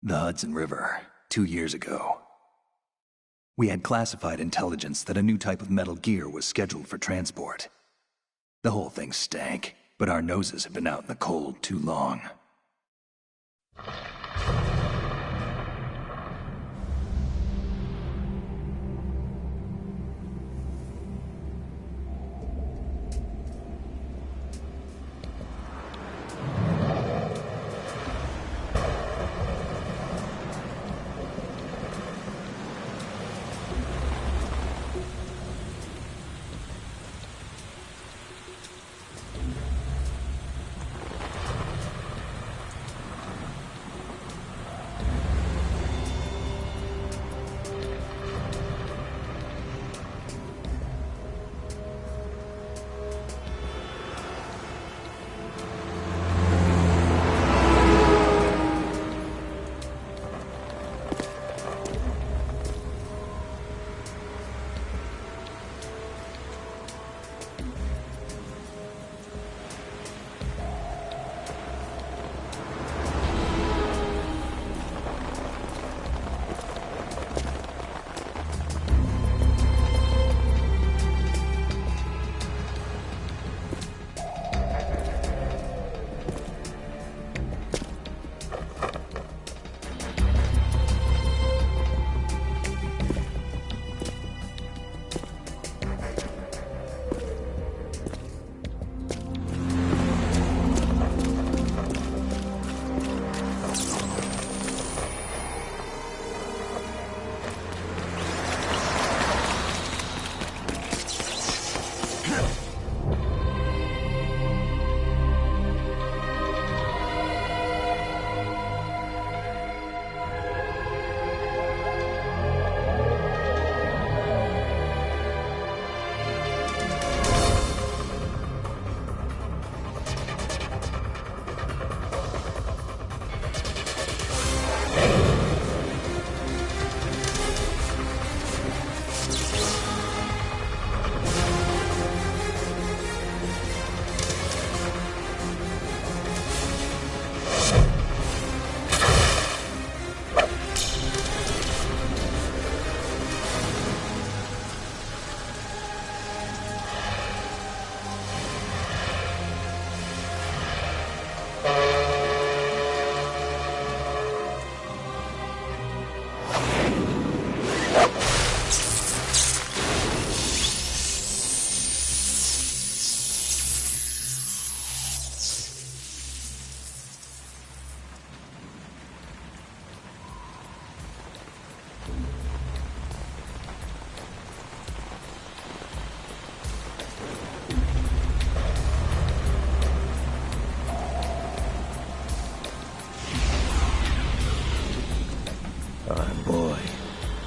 The Hudson River, 2 years ago. We had classified intelligence that a new type of metal gear was scheduled for transport. The whole thing stank, but our noses had been out in the cold too long.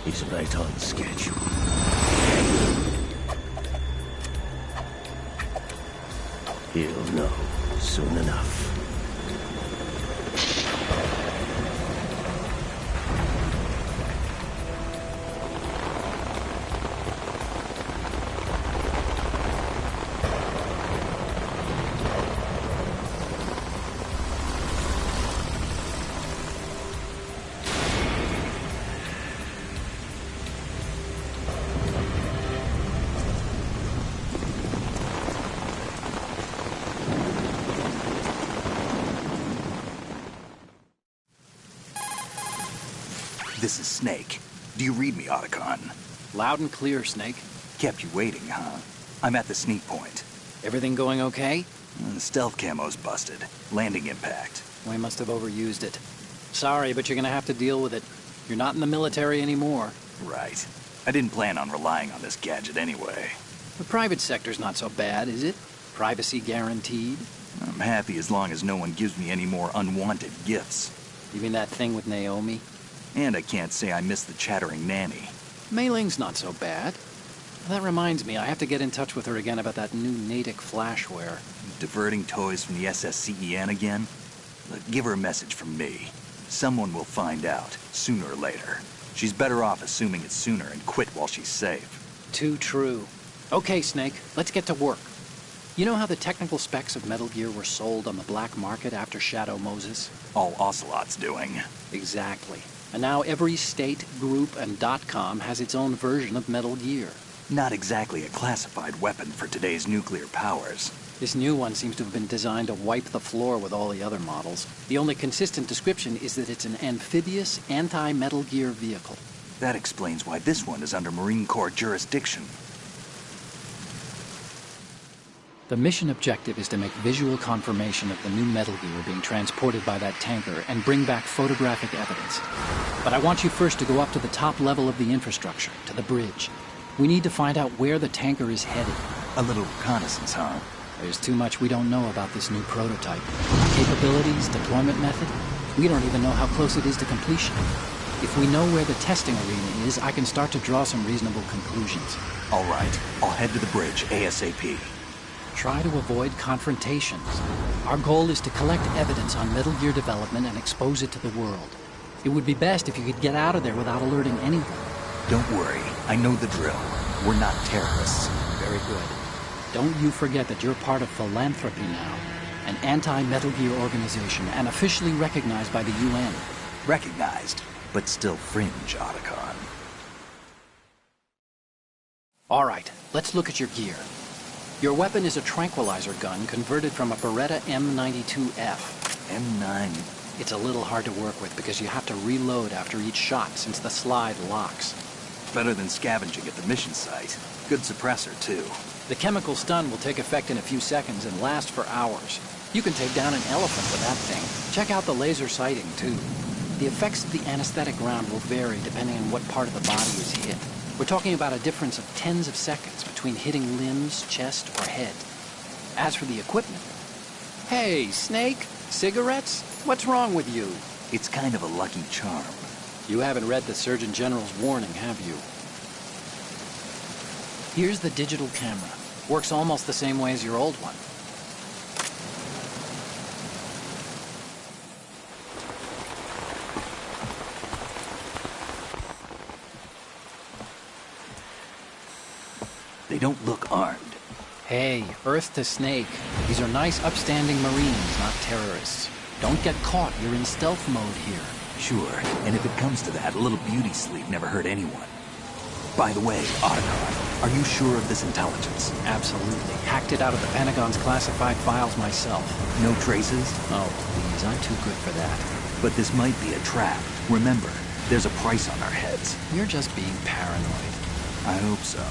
He's right on schedule. He'll know soon enough. This is Snake. Do you read me, Otacon? Loud and clear, Snake. Kept you waiting, huh? I'm at the sneak point. Everything going okay? The stealth camo's busted. Landing impact. We must have overused it. Sorry, but you're gonna have to deal with it. You're not in the military anymore. Right. I didn't plan on relying on this gadget anyway. The private sector's not so bad, is it? Privacy guaranteed? I'm happy as long as no one gives me any more unwanted gifts. You mean that thing with Naomi? And I can't say I miss the chattering nanny. Mei Ling's not so bad. That reminds me, I have to get in touch with her again about that new Natick flashware. Diverting toys from the SSCEN again? Look, give her a message from me. Someone will find out, sooner or later. She's better off assuming it sooner and quit while she's safe. Too true. Okay, Snake, let's get to work. You know how the technical specs of Metal Gear were sold on the black market after Shadow Moses? All Ocelot's doing. Exactly. And now every state, group, and .com has its own version of Metal Gear. Not exactly a classified weapon for today's nuclear powers. This new one seems to have been designed to wipe the floor with all the other models. The only consistent description is that it's an amphibious, anti-Metal Gear vehicle. That explains why this one is under Marine Corps jurisdiction. The mission objective is to make visual confirmation of the new Metal Gear being transported by that tanker and bring back photographic evidence. But I want you first to go up to the top level of the infrastructure, to the bridge. We need to find out where the tanker is headed. A little reconnaissance, huh? There's too much we don't know about this new prototype. Capabilities, deployment method. We don't even know how close it is to completion. If we know where the testing arena is, I can start to draw some reasonable conclusions. All right, I'll head to the bridge ASAP. Try to avoid confrontations. Our goal is to collect evidence on Metal Gear development and expose it to the world. It would be best if you could get out of there without alerting anyone. Don't worry, I know the drill. We're not terrorists. Very good. Don't you forget that you're part of Philanthropy now, an anti-Metal Gear organization and officially recognized by the UN. Recognized, but still fringe, Otacon. All right, let's look at your gear. Your weapon is a tranquilizer gun converted from a Beretta M92F. M9. It's a little hard to work with because you have to reload after each shot since the slide locks. Better than scavenging at the mission site. Good suppressor, too. The chemical stun will take effect in a few seconds and last for hours. You can take down an elephant with that thing. Check out the laser sighting, too. The effects of the anesthetic round will vary depending on what part of the body is hit. We're talking about a difference of tens of seconds between hitting limbs, chest, or head. As for the equipment... Hey, Snake! Cigarettes? What's wrong with you? It's kind of a lucky charm. You haven't read the Surgeon General's warning, have you? Here's the digital camera. Works almost the same way as your old one. They don't look armed. Hey, Earth to Snake. These are nice, upstanding Marines, not terrorists. Don't get caught. You're in stealth mode here. Sure, and if it comes to that, a little beauty sleep never hurt anyone. By the way, Otacon, are you sure of this intelligence? Absolutely. Hacked it out of the Pentagon's classified files myself. No traces? Oh, please, I'm too good for that. But this might be a trap. Remember, there's a price on our heads. You're just being paranoid. I hope so.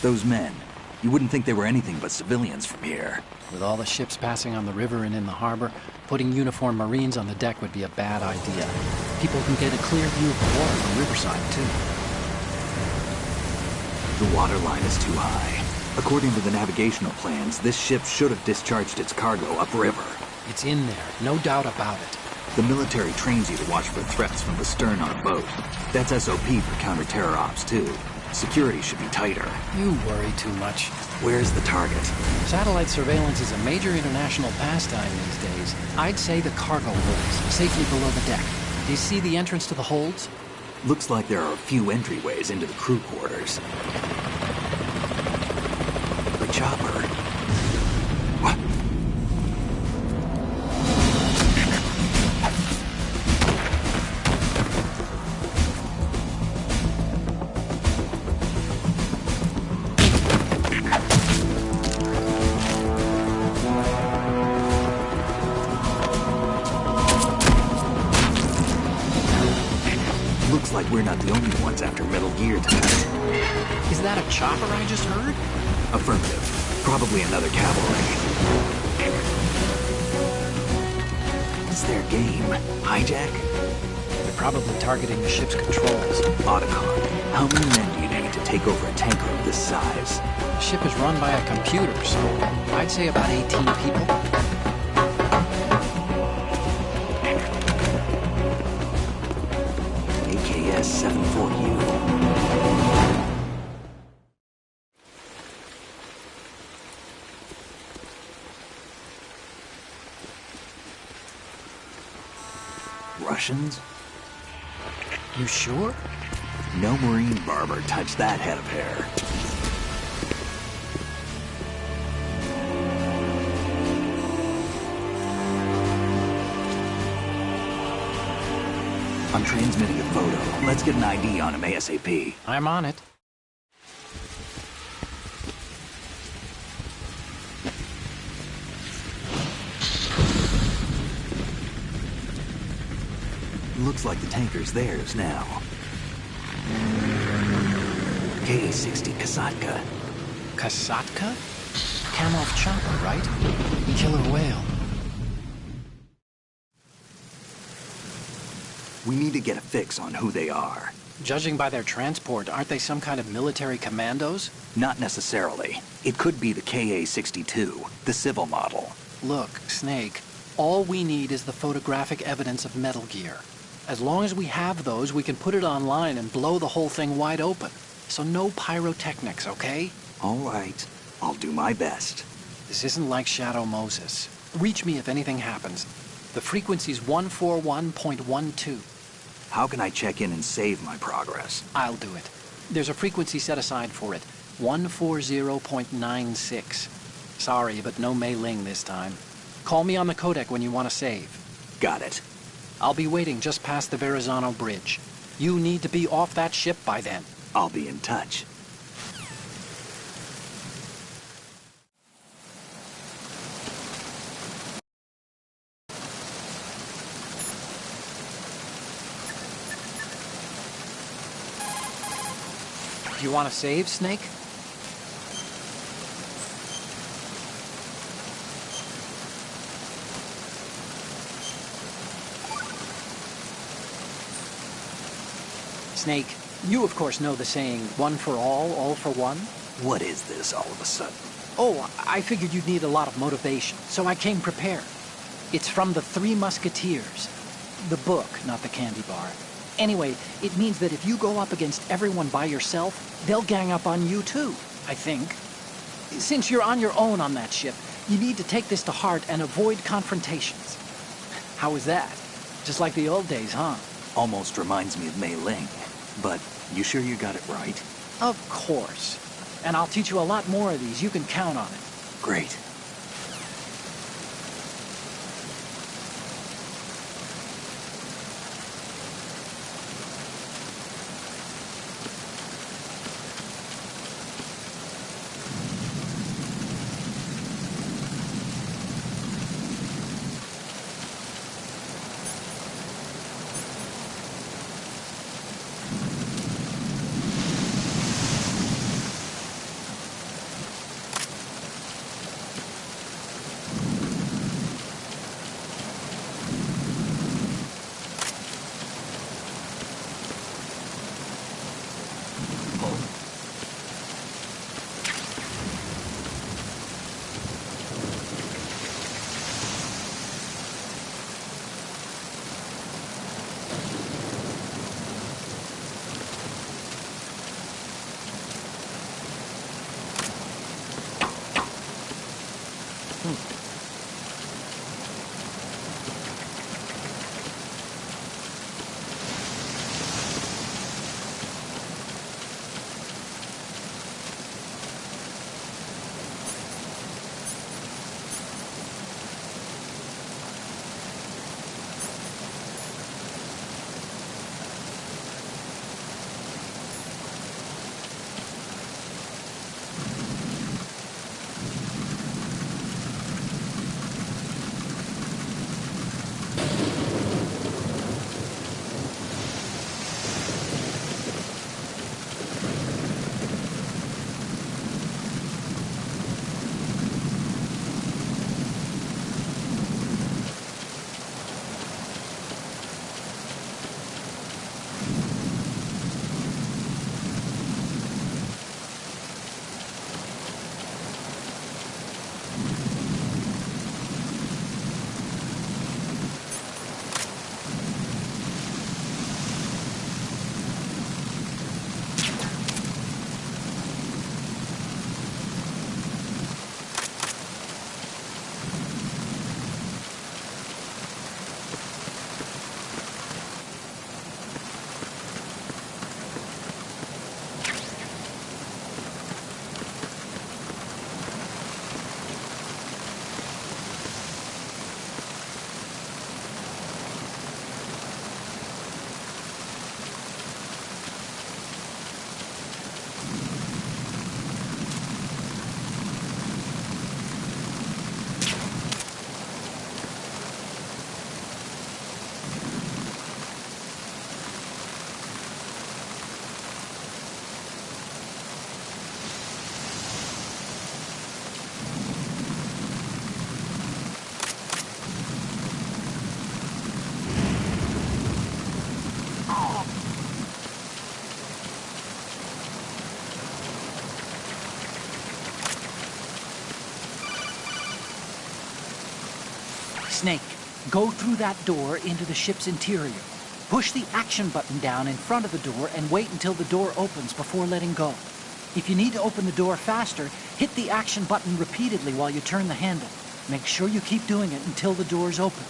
Those men, you wouldn't think they were anything but civilians from here. With all the ships passing on the river and in the harbor, putting uniformed Marines on the deck would be a bad idea. People can get a clear view of the water from Riverside, too. The water line is too high. According to the navigational plans, this ship should have discharged its cargo upriver. It's in there, no doubt about it. The military trains you to watch for threats from the stern on a boat. That's SOP for counter-terror ops, too. Security should be tighter. You worry too much. Where's the target? Satellite surveillance is a major international pastime these days. I'd say the cargo holds, safely below the deck. Do you see the entrance to the holds? Looks like there are a few entryways into the crew quarters. The chopper. What? Looks like we're not the only ones after Metal Gear tonight. Is that a chopper I just heard? Affirmative. Probably another cavalry. What's their game? Hijack? They're probably targeting the ship's controls. Otacon, how many men do you need to take over a tanker of this size? The ship is run by a computer, so I'd say about 18 people. AKS 74U. Russians? You sure? No Marine barber touched that head of hair. I'm transmitting a photo. Let's get an ID on him ASAP. I'm on it. Looks like the tanker's theirs now. KA-60 Kasatka. Kasatka? Kamov chopper, right? Killer whale. We need to get a fix on who they are. Judging by their transport, aren't they some kind of military commandos? Not necessarily. It could be the KA-62, the civil model. Look, Snake, all we need is the photographic evidence of Metal Gear. As long as we have those, we can put it online and blow the whole thing wide open. So no pyrotechnics, okay? All right. I'll do my best. This isn't like Shadow Moses. Reach me if anything happens. The frequency's 141.12. How can I check in and save my progress? I'll do it. There's a frequency set aside for it. 140.96. Sorry, but no Mei Ling this time. Call me on the codec when you want to save. Got it. I'll be waiting just past the Verrazano Bridge. You need to be off that ship by then. I'll be in touch. You want to save, Snake? Snake, you of course know the saying, one for all for one? What is this all of a sudden? Oh, I figured you'd need a lot of motivation, so I came prepared. It's from the Three Musketeers. The book, not the candy bar. Anyway, it means that if you go up against everyone by yourself, they'll gang up on you too, I think. Since you're on your own on that ship, you need to take this to heart and avoid confrontations. How was that? Just like the old days, huh? Almost reminds me of Mei Ling. But you sure you got it right? Of course. And I'll teach you a lot more of these. You can count on it. Great. Snake, go through that door into the ship's interior. Push the action button down in front of the door and wait until the door opens before letting go. If you need to open the door faster, hit the action button repeatedly while you turn the handle. Make sure you keep doing it until the door's open.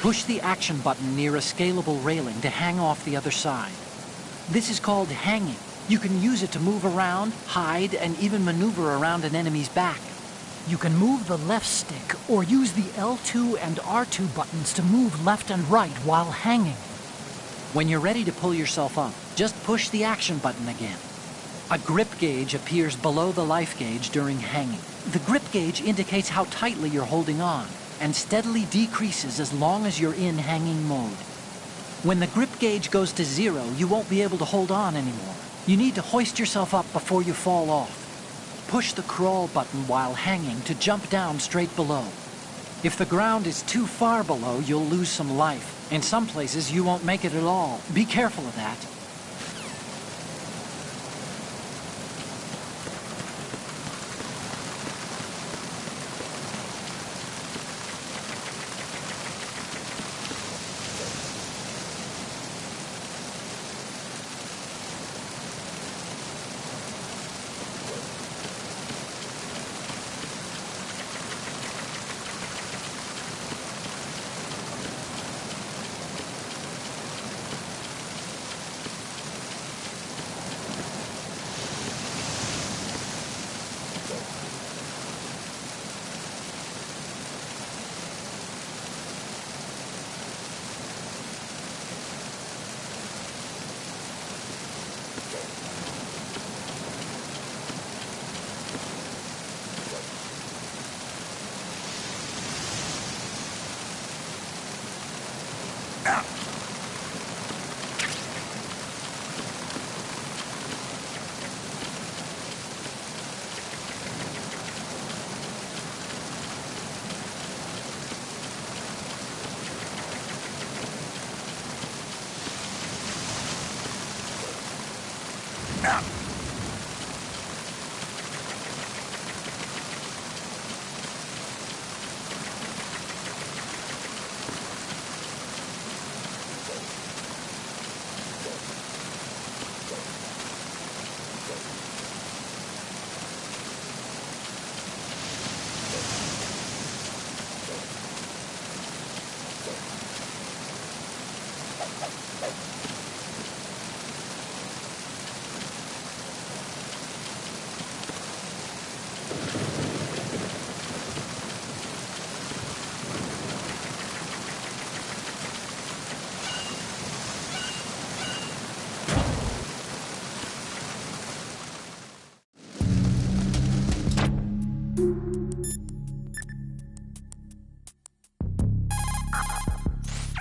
Push the action button near a scalable railing to hang off the other side. This is called hanging. You can use it to move around, hide, and even maneuver around an enemy's back. You can move the left stick or use the L2 and R2 buttons to move left and right while hanging. When you're ready to pull yourself up, just push the action button again. A grip gauge appears below the life gauge during hanging. The grip gauge indicates how tightly you're holding on and steadily decreases as long as you're in hanging mode. When the grip gauge goes to 0, you won't be able to hold on anymore. You need to hoist yourself up before you fall off. Push the crawl button while hanging to jump down straight below. If the ground is too far below, you'll lose some life. In some places, you won't make it at all. Be careful of that.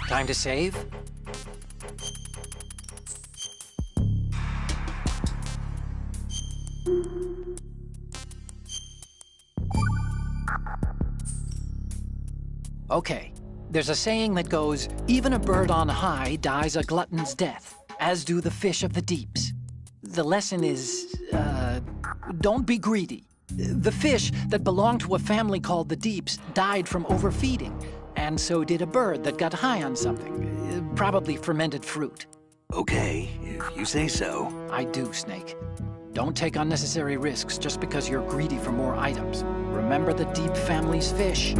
Time to save? Okay, there's a saying that goes, even a bird on high dies a glutton's death, as do the fish of the deeps. The lesson is, don't be greedy. The fish that belonged to a family called the Deeps died from overfeeding, and so did a bird that got high on something, probably fermented fruit. Okay, if you say so. I do, Snake. Don't take unnecessary risks just because you're greedy for more items. Remember the Deep family's fish.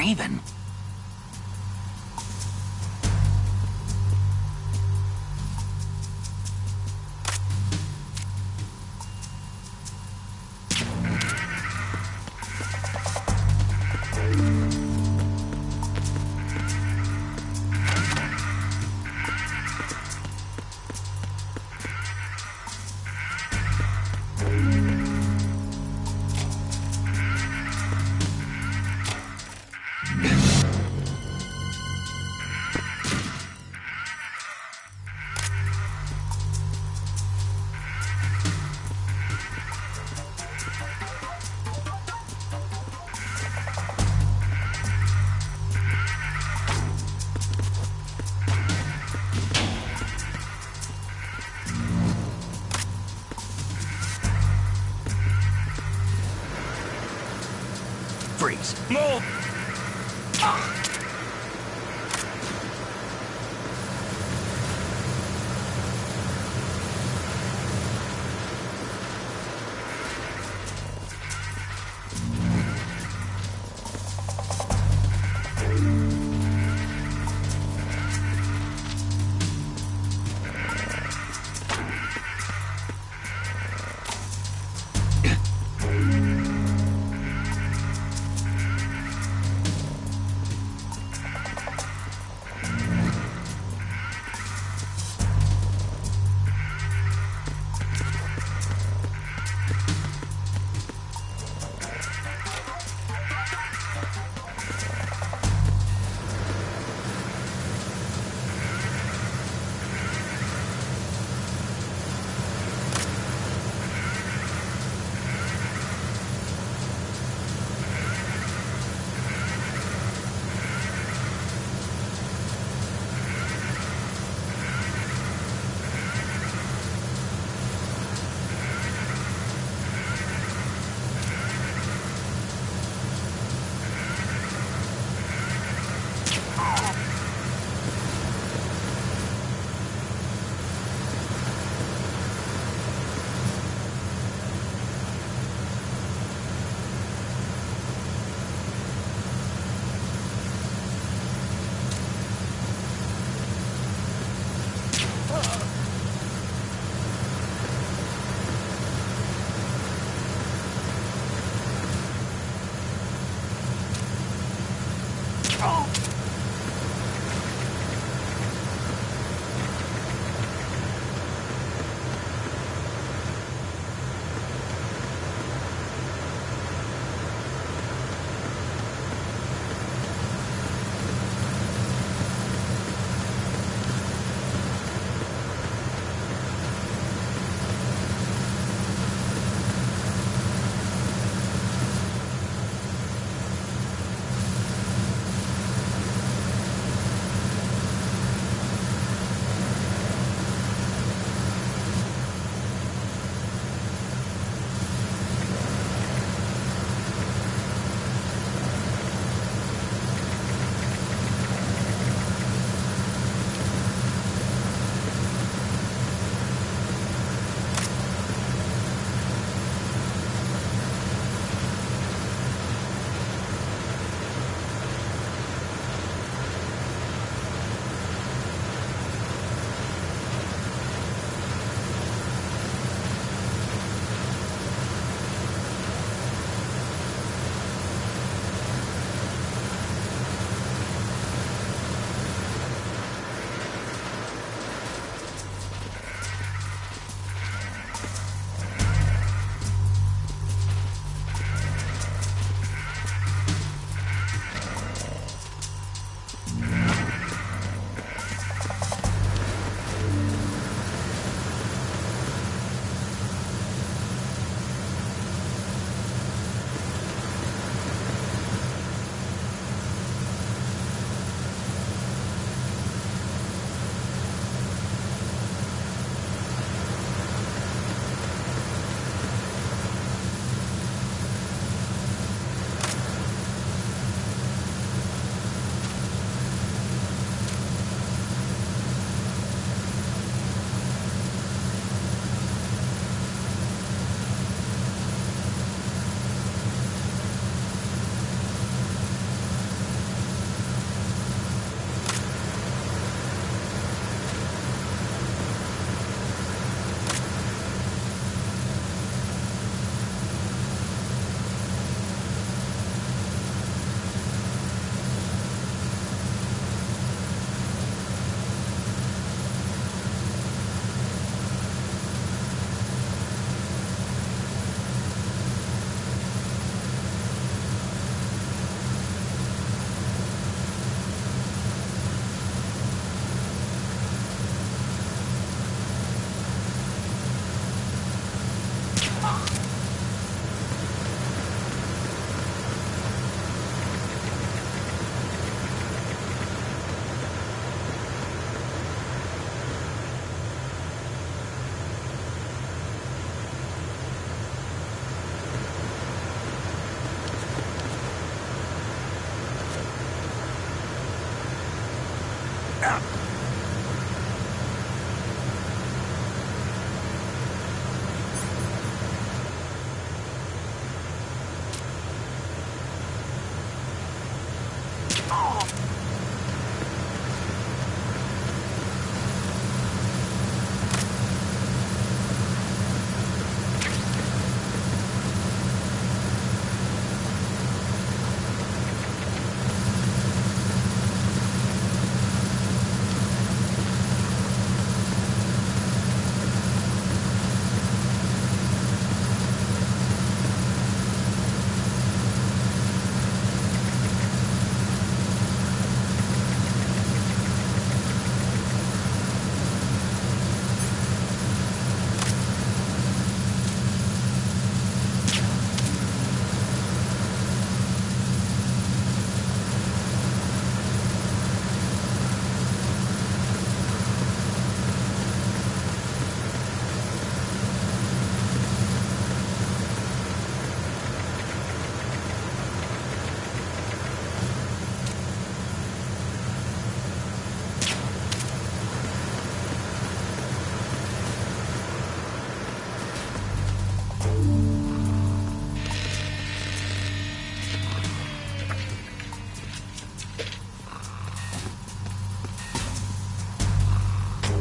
Raven?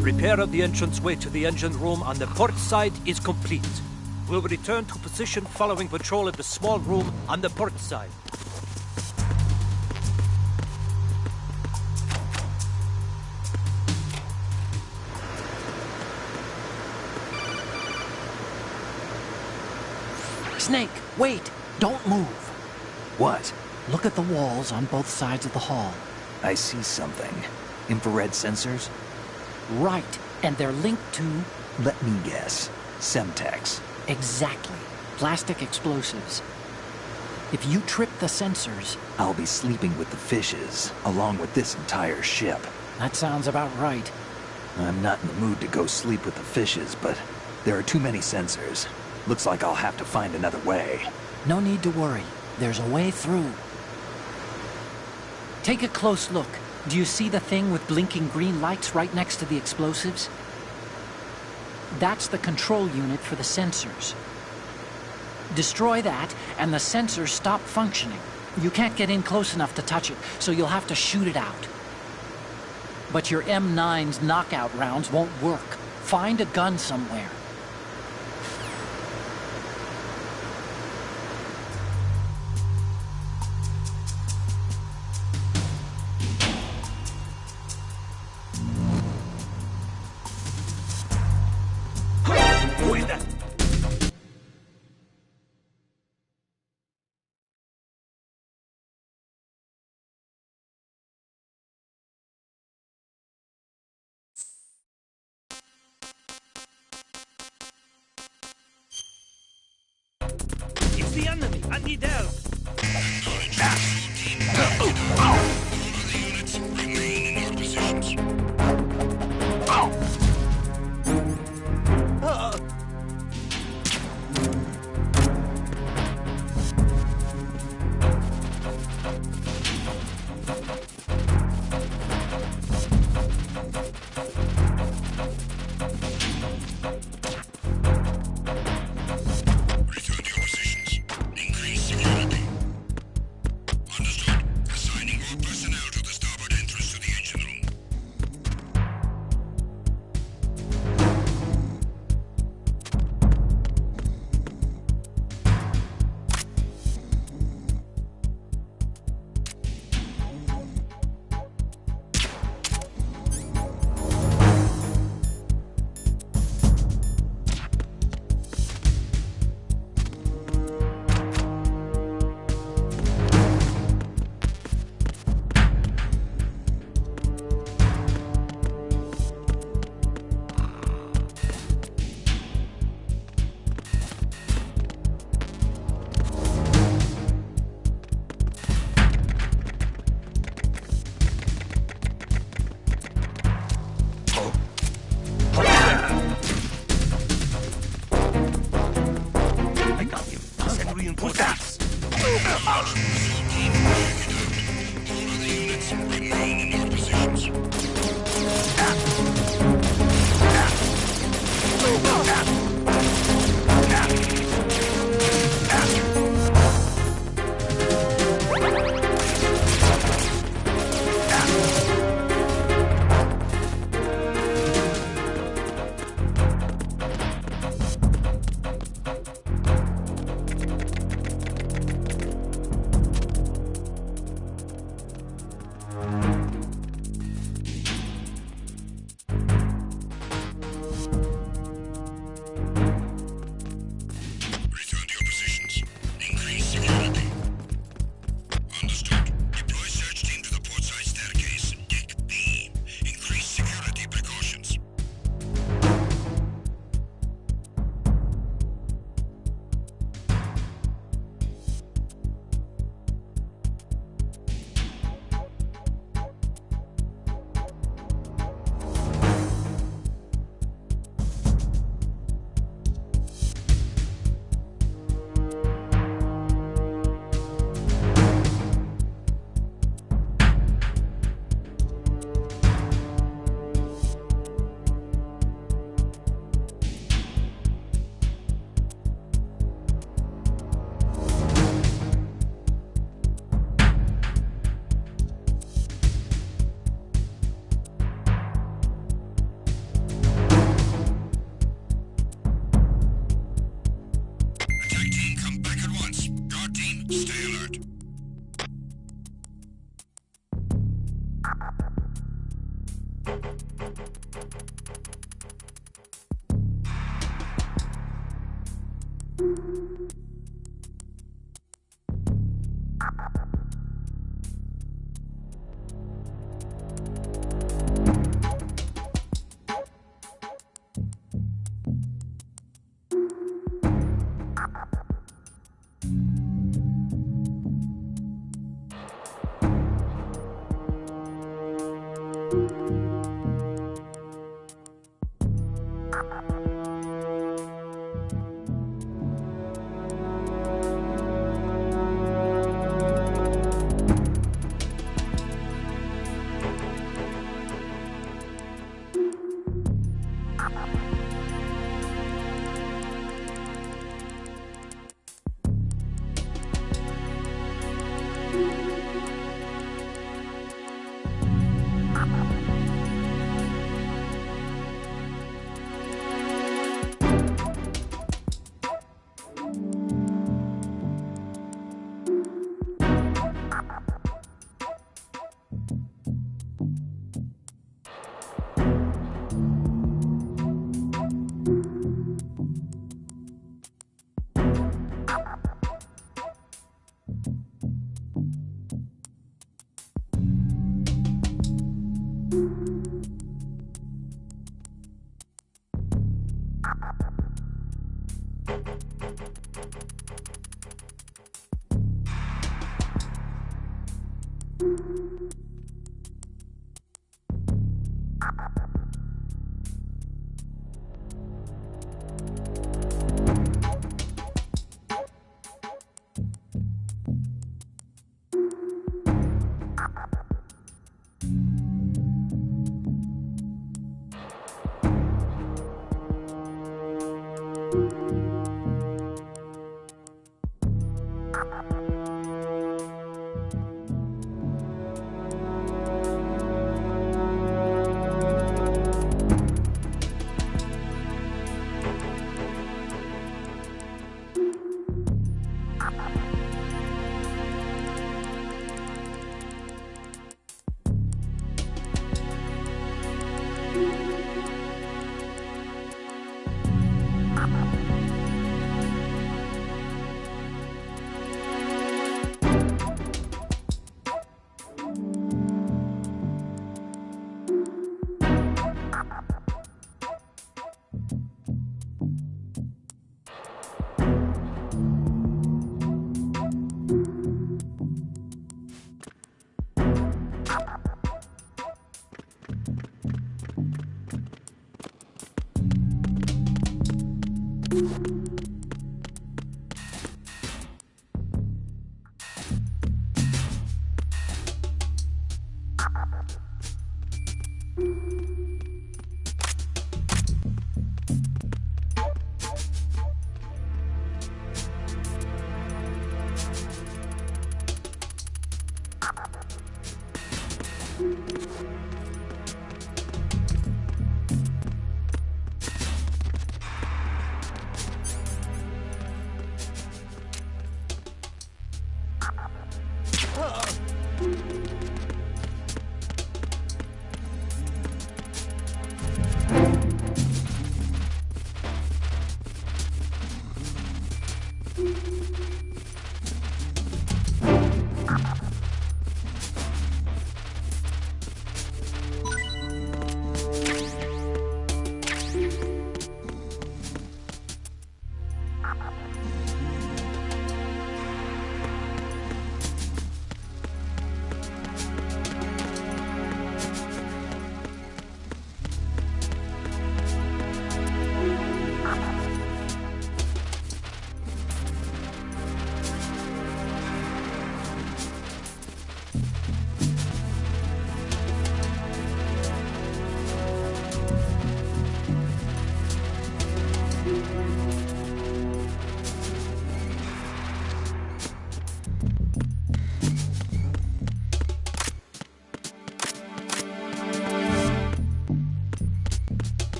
Repair of the entranceway to the engine room on the port side is complete. We'll return to position following patrol of the small room on the port side. Snake, wait! Don't move! What? Look at the walls on both sides of the hall. I see something. Infrared sensors? Right, and they're linked to... Let me guess. Semtex. Exactly. Plastic explosives. If you trip the sensors... I'll be sleeping with the fishes, along with this entire ship. That sounds about right. I'm not in the mood to go sleep with the fishes, but there are too many sensors. Looks like I'll have to find another way. No need to worry. There's a way through. Take a close look. Do you see the thing with blinking green lights right next to the explosives? That's the control unit for the sensors. Destroy that, and the sensors stop functioning. You can't get in close enough to touch it, so you'll have to shoot it out. But your M9's knockout rounds won't work. Find a gun somewhere. Who is that? It's the enemy. I need help.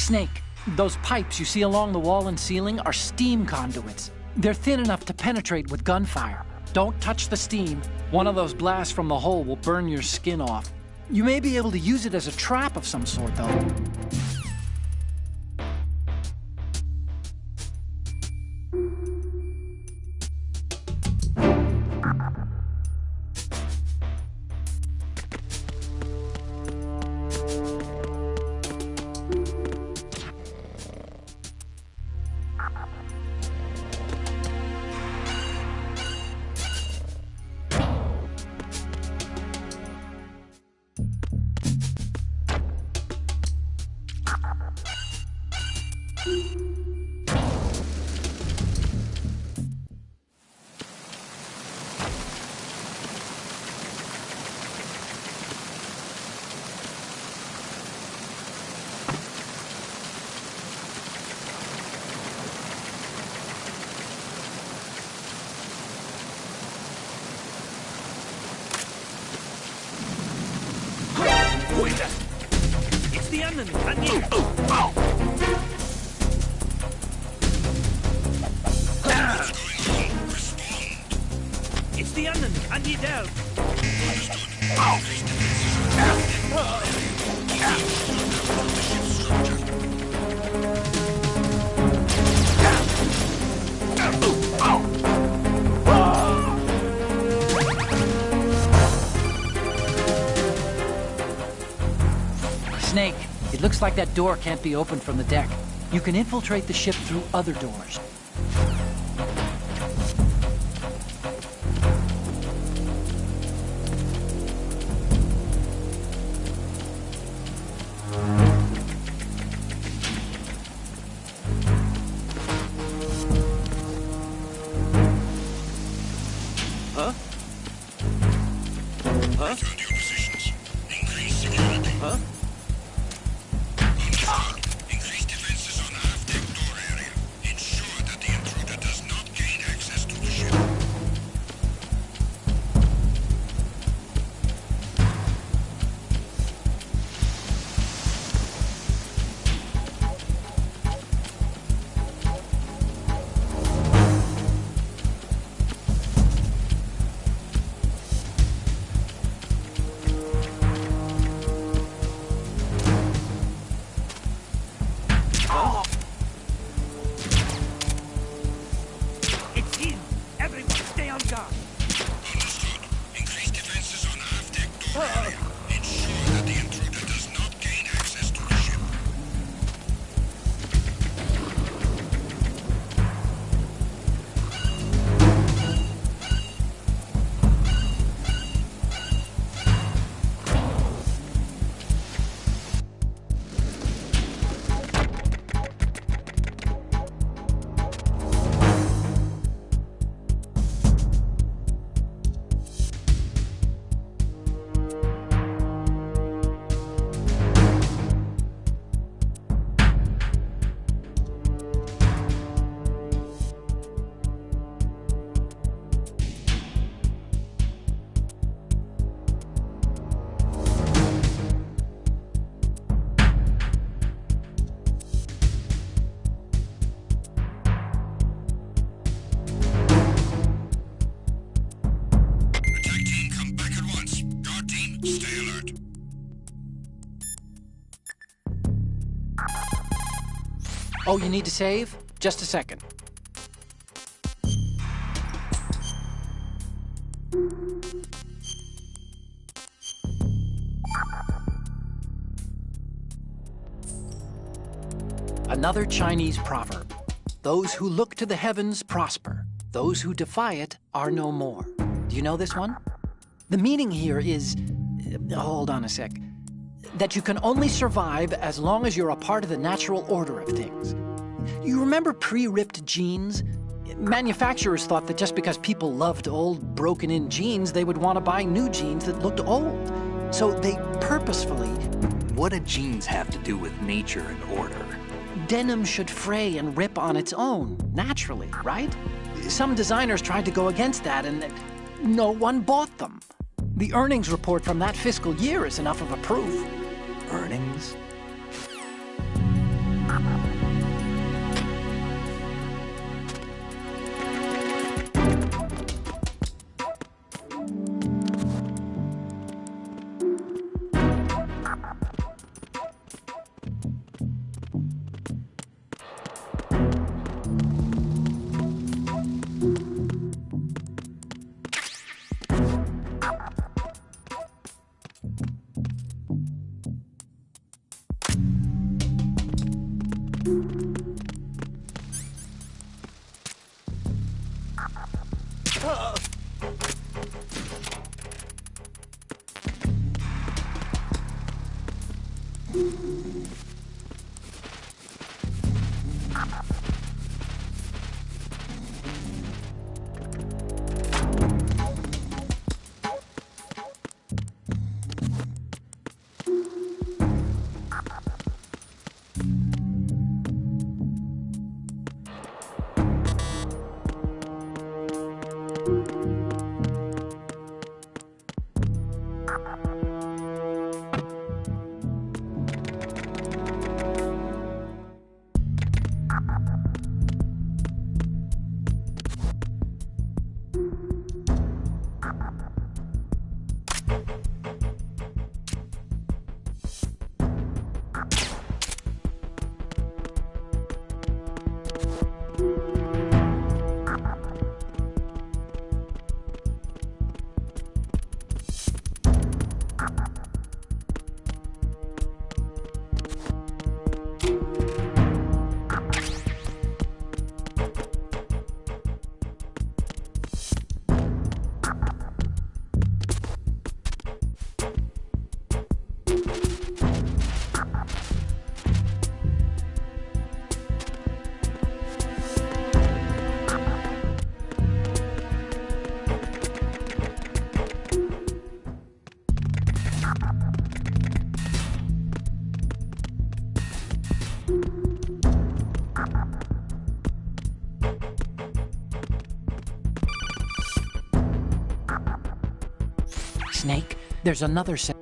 Snake, those pipes you see along the wall and ceiling are steam conduits. They're thin enough to penetrate with gunfire. Don't touch the steam. One of those blasts from the hole will burn your skin off. You may be able to use it as a trap of some sort, though. It's the enemy, and you... It's the enemy, and you down. Snake, it looks like that door can't be opened from the deck. You can infiltrate the ship through other doors. Huh? Huh? Huh? Increase defenses on half-deck door area. Ensure that the intruder does not gain access to the ship. Stay alert. Oh, you need to save? Just a second. Another Chinese proverb. Those who look to the heavens prosper. Those who defy it are no more. Do you know this one? The meaning here is... hold on a sec. That you can only survive as long as you're a part of the natural order of things. You remember pre-ripped jeans? Manufacturers thought that just because people loved old, broken-in jeans, they would want to buy new jeans that looked old. So they purposefully... What do jeans have to do with nature and order? Denim should fray and rip on its own, naturally, right? Some designers tried to go against that, and no one bought them. The earnings report from that fiscal year is enough of a proof. Earnings? Snake, there's another set.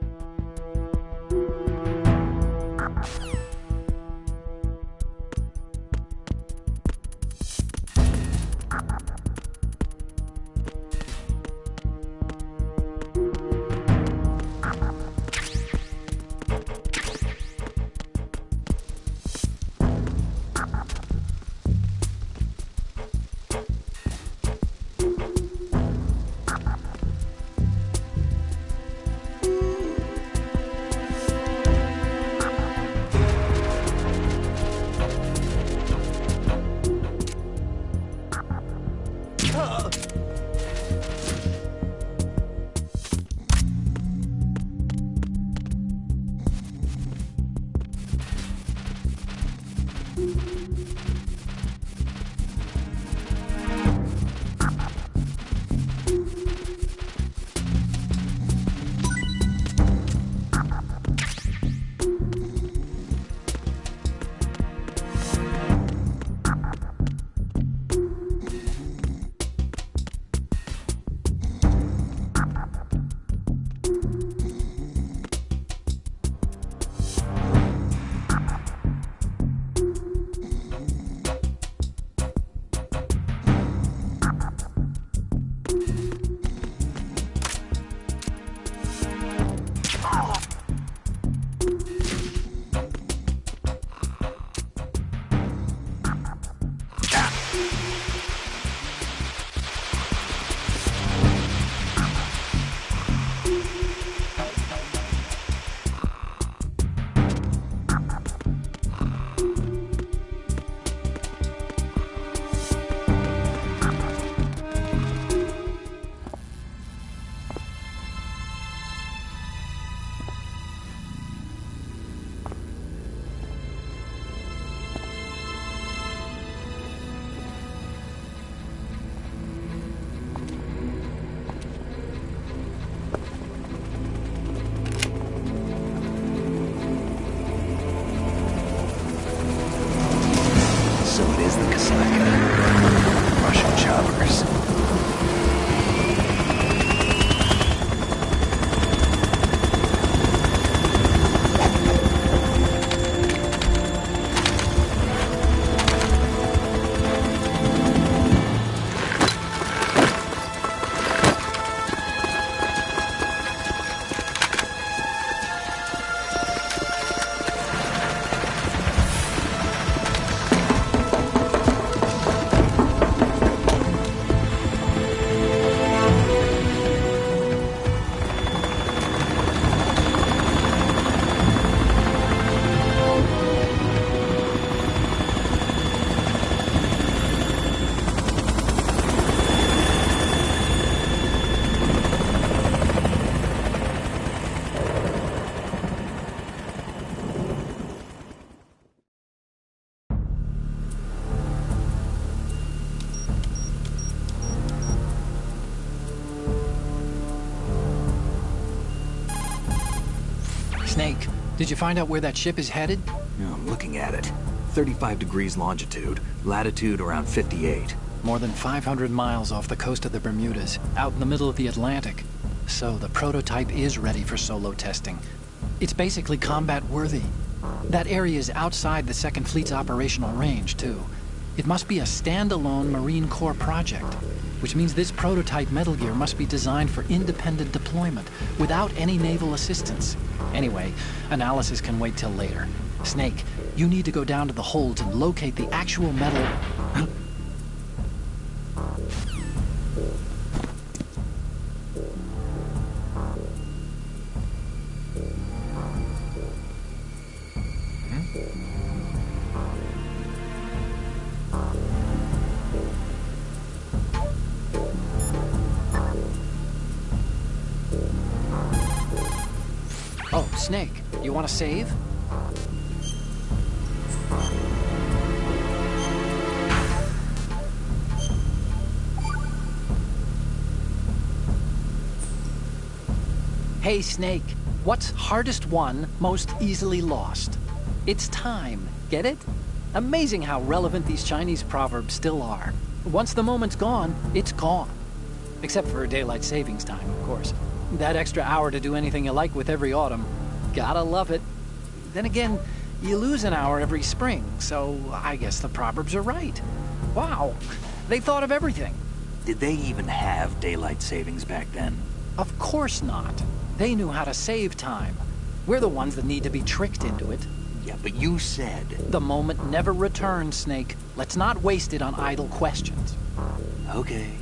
Snake, did you find out where that ship is headed? Yeah, I'm looking at it. 35 degrees longitude, latitude around 58. More than 500 miles off the coast of the Bermudas, out in the middle of the Atlantic. So the prototype is ready for solo testing. It's basically combat-worthy. That area is outside the Second Fleet's operational range, too. It must be a standalone Marine Corps project, which means this prototype Metal Gear must be designed for independent deployment, without any naval assistance. Anyway, analysis can wait till later. Snake, you need to go down to the holds and locate the actual metal... Oh, Snake, you want to save? Hey, Snake, what's hardest won, most easily lost? It's time, get it? Amazing how relevant these Chinese proverbs still are. Once the moment's gone, it's gone. Except for daylight savings time, of course. That extra hour to do anything you like with every autumn. Gotta love it. Then again, you lose an hour every spring, so I guess the proverbs are right. Wow, they thought of everything. Did they even have daylight savings back then? Of course not. They knew how to save time. We're the ones that need to be tricked into it. Yeah, but you said... The moment never returns, Snake. Let's not waste it on idle questions. Okay.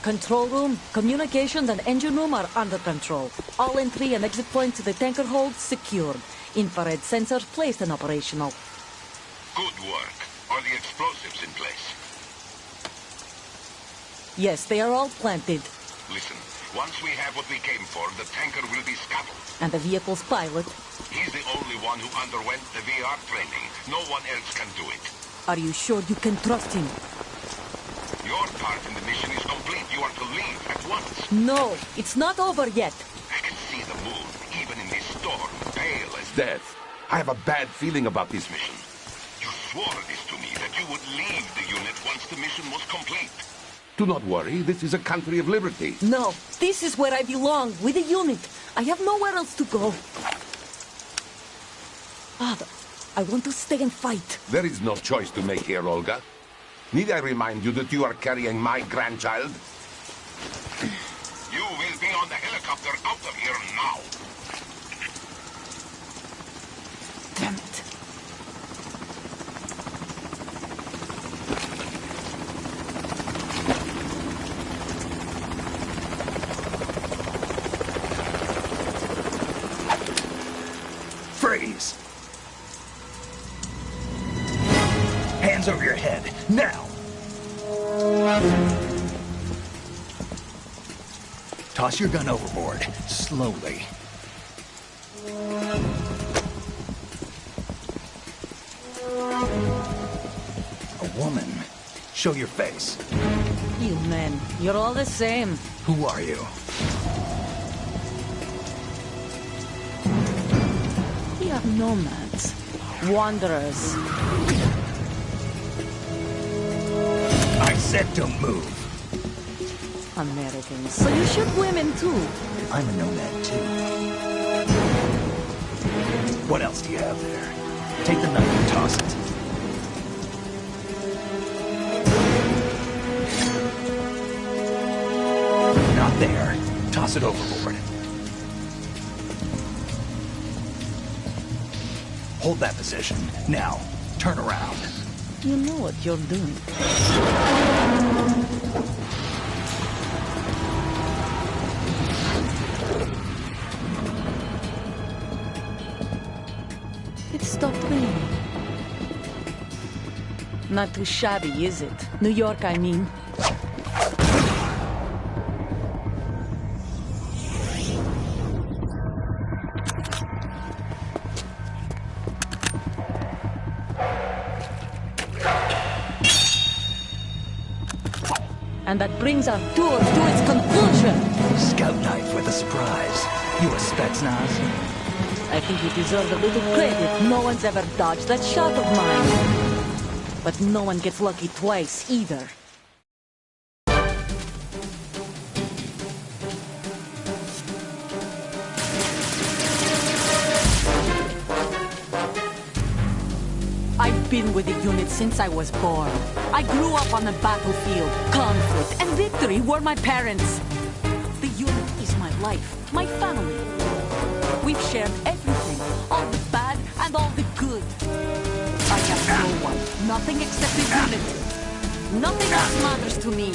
Control room, communications, and engine room are under control. All entry and exit points to the tanker hold secured. Infrared sensors placed and operational. Good work. Are the explosives in place? Yes, they are all planted. Listen, once we have what we came for, the tanker will be scuttled. And the vehicle's pilot? He's the only one who underwent the VR training. No one else can do it. Are you sure you can trust him? Your part in the mission is complete. You are to leave at once. No, it's not over yet. I can see the moon, even in this storm, pale as Death. I have a bad feeling about this mission. You swore this to me, that you would leave the unit once the mission was complete. Do not worry, this is a country of liberty. No, this is where I belong, with the unit. I have nowhere else to go. Father, I want to stay and fight. There is no choice to make here, Olga. Need I remind you that you are carrying my grandchild? You will be on the helicopter out of here now. Damn it. Toss your gun overboard, slowly. A woman. Show your face. You men, you're all the same. Who are you? We are nomads. Wanderers. I said don't move. Americans. So you shoot women too. I'm a nomad too. What else do you have there? Take the knife and toss it. Not there. Toss it overboard. Hold that position. Now, turn around. You know what you're doing. It stopped raining. Not too shabby, is it? New York, I mean. And that brings our tour to its conclusion. Scout knife with a surprise. You a Spetsnaz? I think you deserve a little credit. No one's ever dodged that shot of mine. But no one gets lucky twice, either. I've been with the unit since I was born. I grew up on the battlefield. Conflict and victory were my parents. The unit is my life, my family. We've shared everything, all the bad and all the good. I have no one, nothing except the unit. Nothing else matters to me.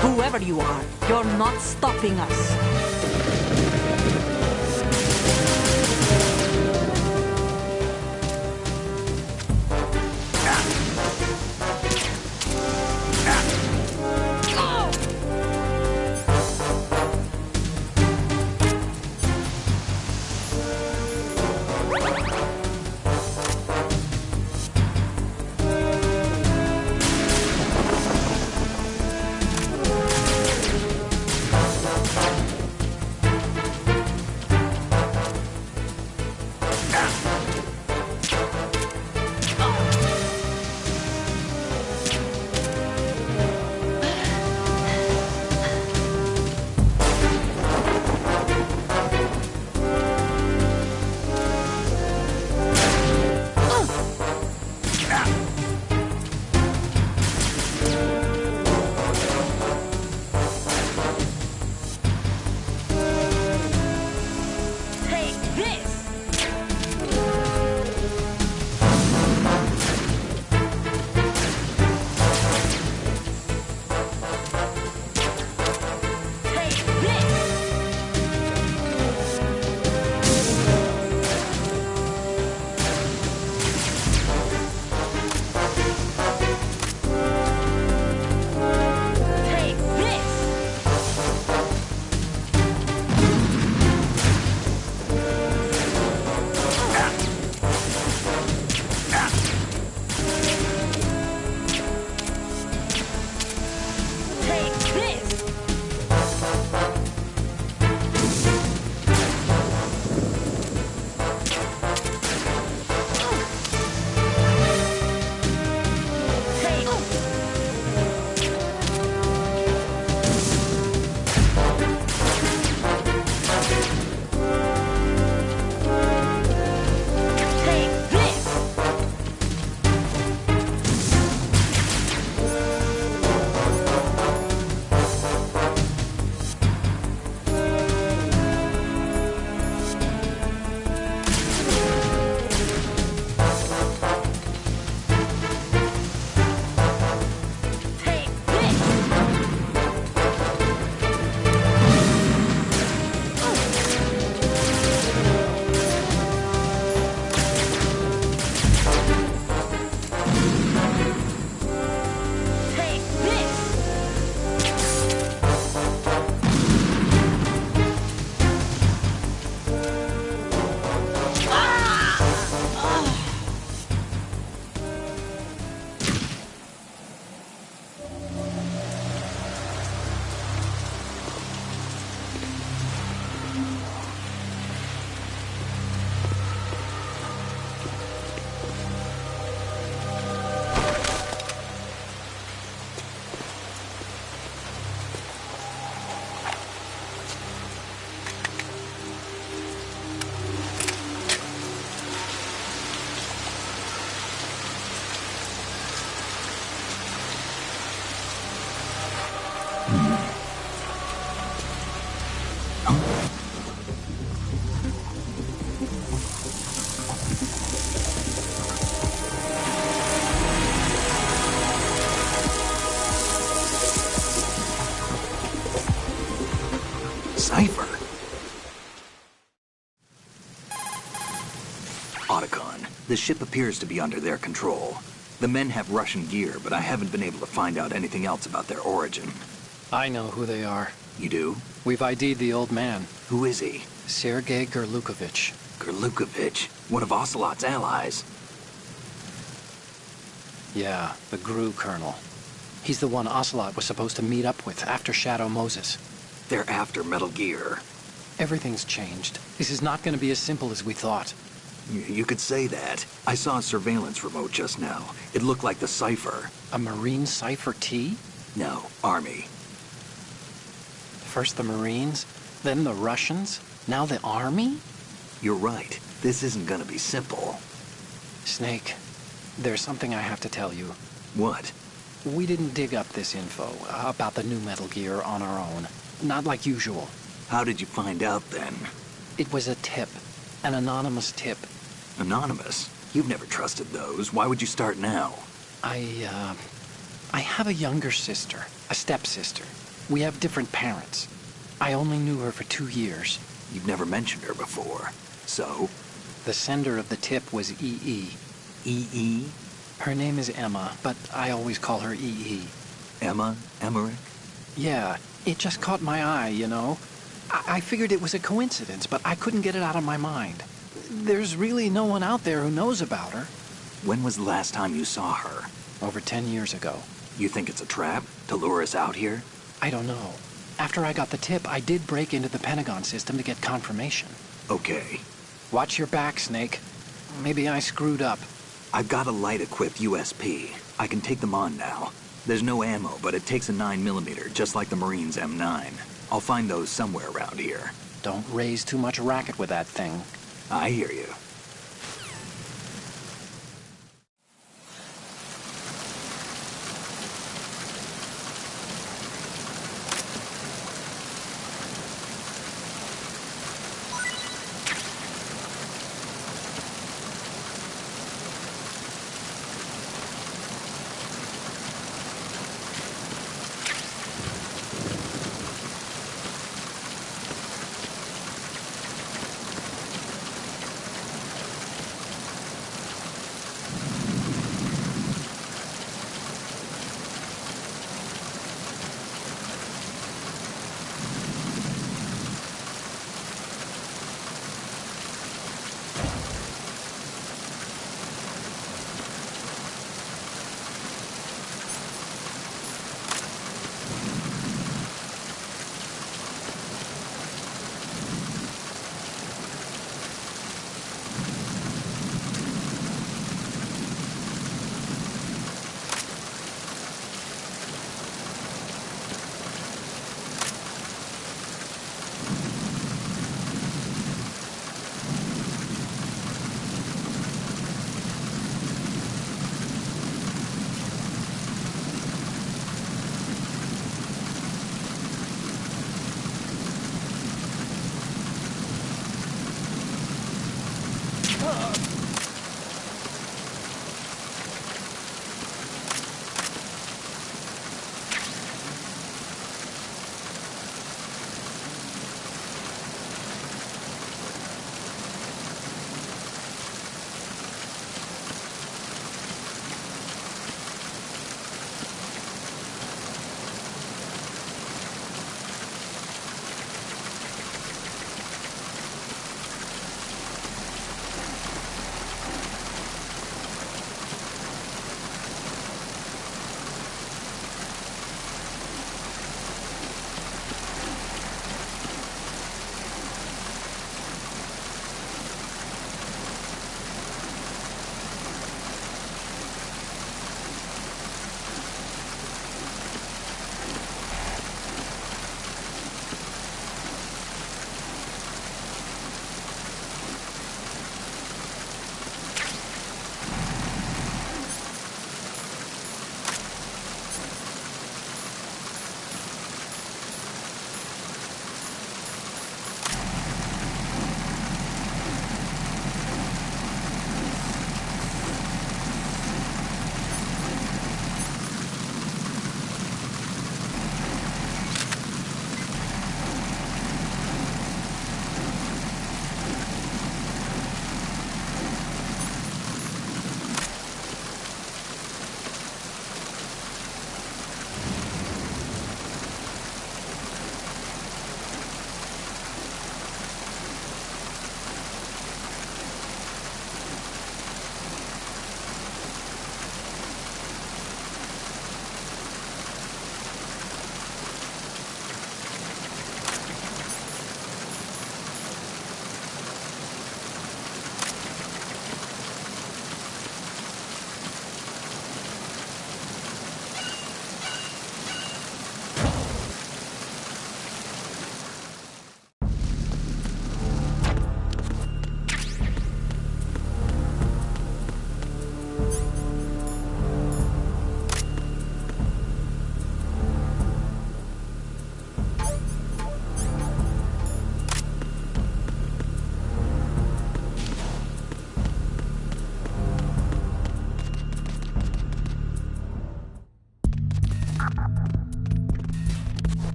Whoever you are, you're not stopping us. cipher? Otacon, the ship appears to be under their control. The men have Russian gear, but I haven't been able to find out anything else about their origin. I know who they are. You do? We've ID'd the old man. Who is he? Sergei Gerlukovich. Gerlukovich, one of Ocelot's allies. Yeah, the GRU colonel. He's the one Ocelot was supposed to meet up with after Shadow Moses. They're after Metal Gear. Everything's changed. This is not going to be as simple as we thought. You could say that. I saw a surveillance remote just now. It looked like the cipher. A Marine Cipher T? No, Army. First the Marines, then the Russians, now the Army? You're right. This isn't gonna be simple. Snake, there's something I have to tell you. What? We didn't dig up this info about the new Metal Gear on our own. Not like usual. How did you find out then? It was a tip. An anonymous tip. Anonymous? You've never trusted those. Why would you start now? I have a younger sister, a stepsister. We have different parents. I only knew her for 2 years. You've never mentioned her before. So? The sender of the tip was EE. EE? Her name is Emma, but I always call her EE. Emma? Emmerich? Yeah, it just caught my eye, you know. I figured it was a coincidence, but I couldn't get it out of my mind. There's really no one out there who knows about her. When was the last time you saw her? Over 10 years ago. You think it's a trap? To lure us out here? I don't know. After I got the tip, I did break into the Pentagon system to get confirmation. Okay. Watch your back, Snake. Maybe I screwed up. I've got a light-equipped USP. I can take them on now. There's no ammo, but it takes a 9mm, just like the Marines' M9. I'll find those somewhere around here. Don't raise too much racket with that thing. I hear you.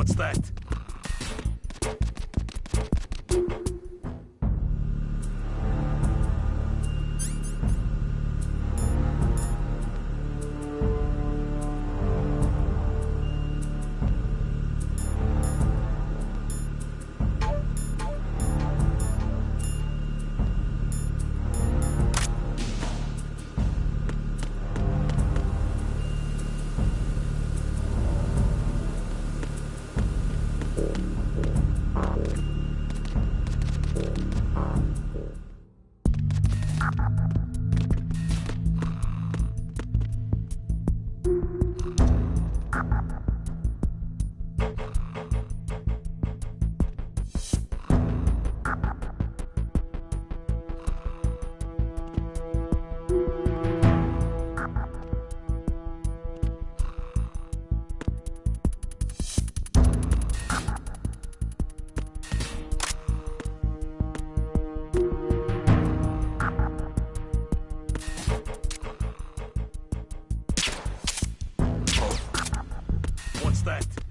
What's that? What's that?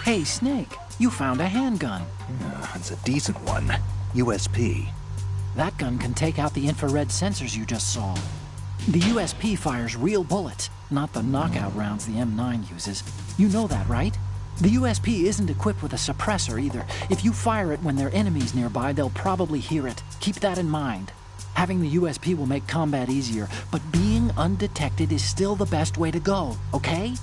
Hey, Snake, you found a handgun. It's a decent one. USP. That gun can take out the infrared sensors you just saw. The USP fires real bullets, not the knockout rounds the M9 uses. You know that, right? The USP isn't equipped with a suppressor either. If you fire it when there are enemies nearby, they'll probably hear it. Keep that in mind. Having the USP will make combat easier, but being undetected is still the best way to go, okay?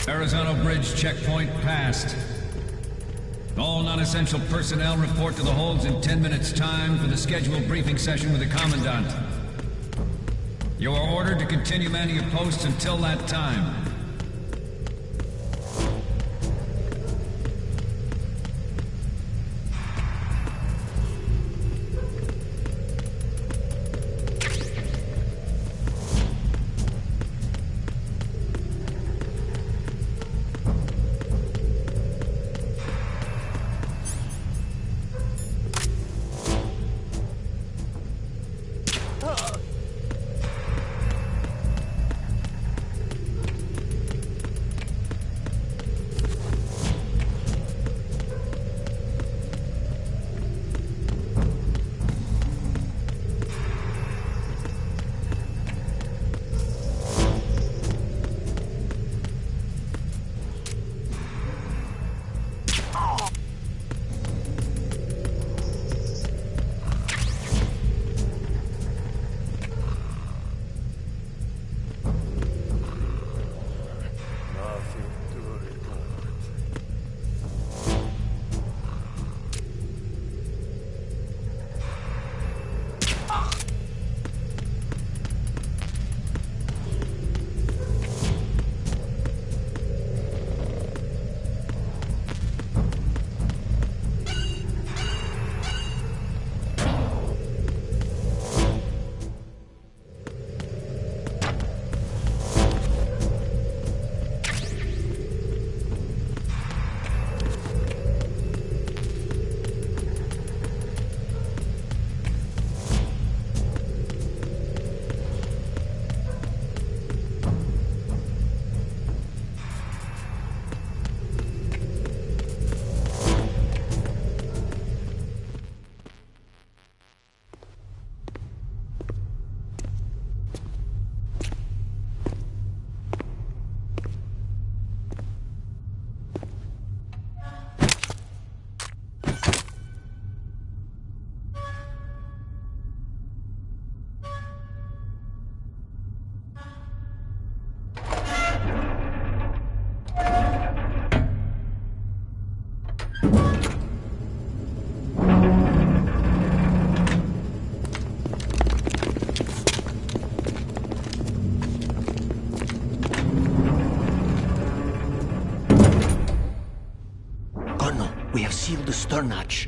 Arizona Bridge checkpoint passed. All non-essential personnel report to the holds in 10 minutes' time for the scheduled briefing session with the Commandant. You are ordered to continue manning your posts until that time. Sealed the stern hatch.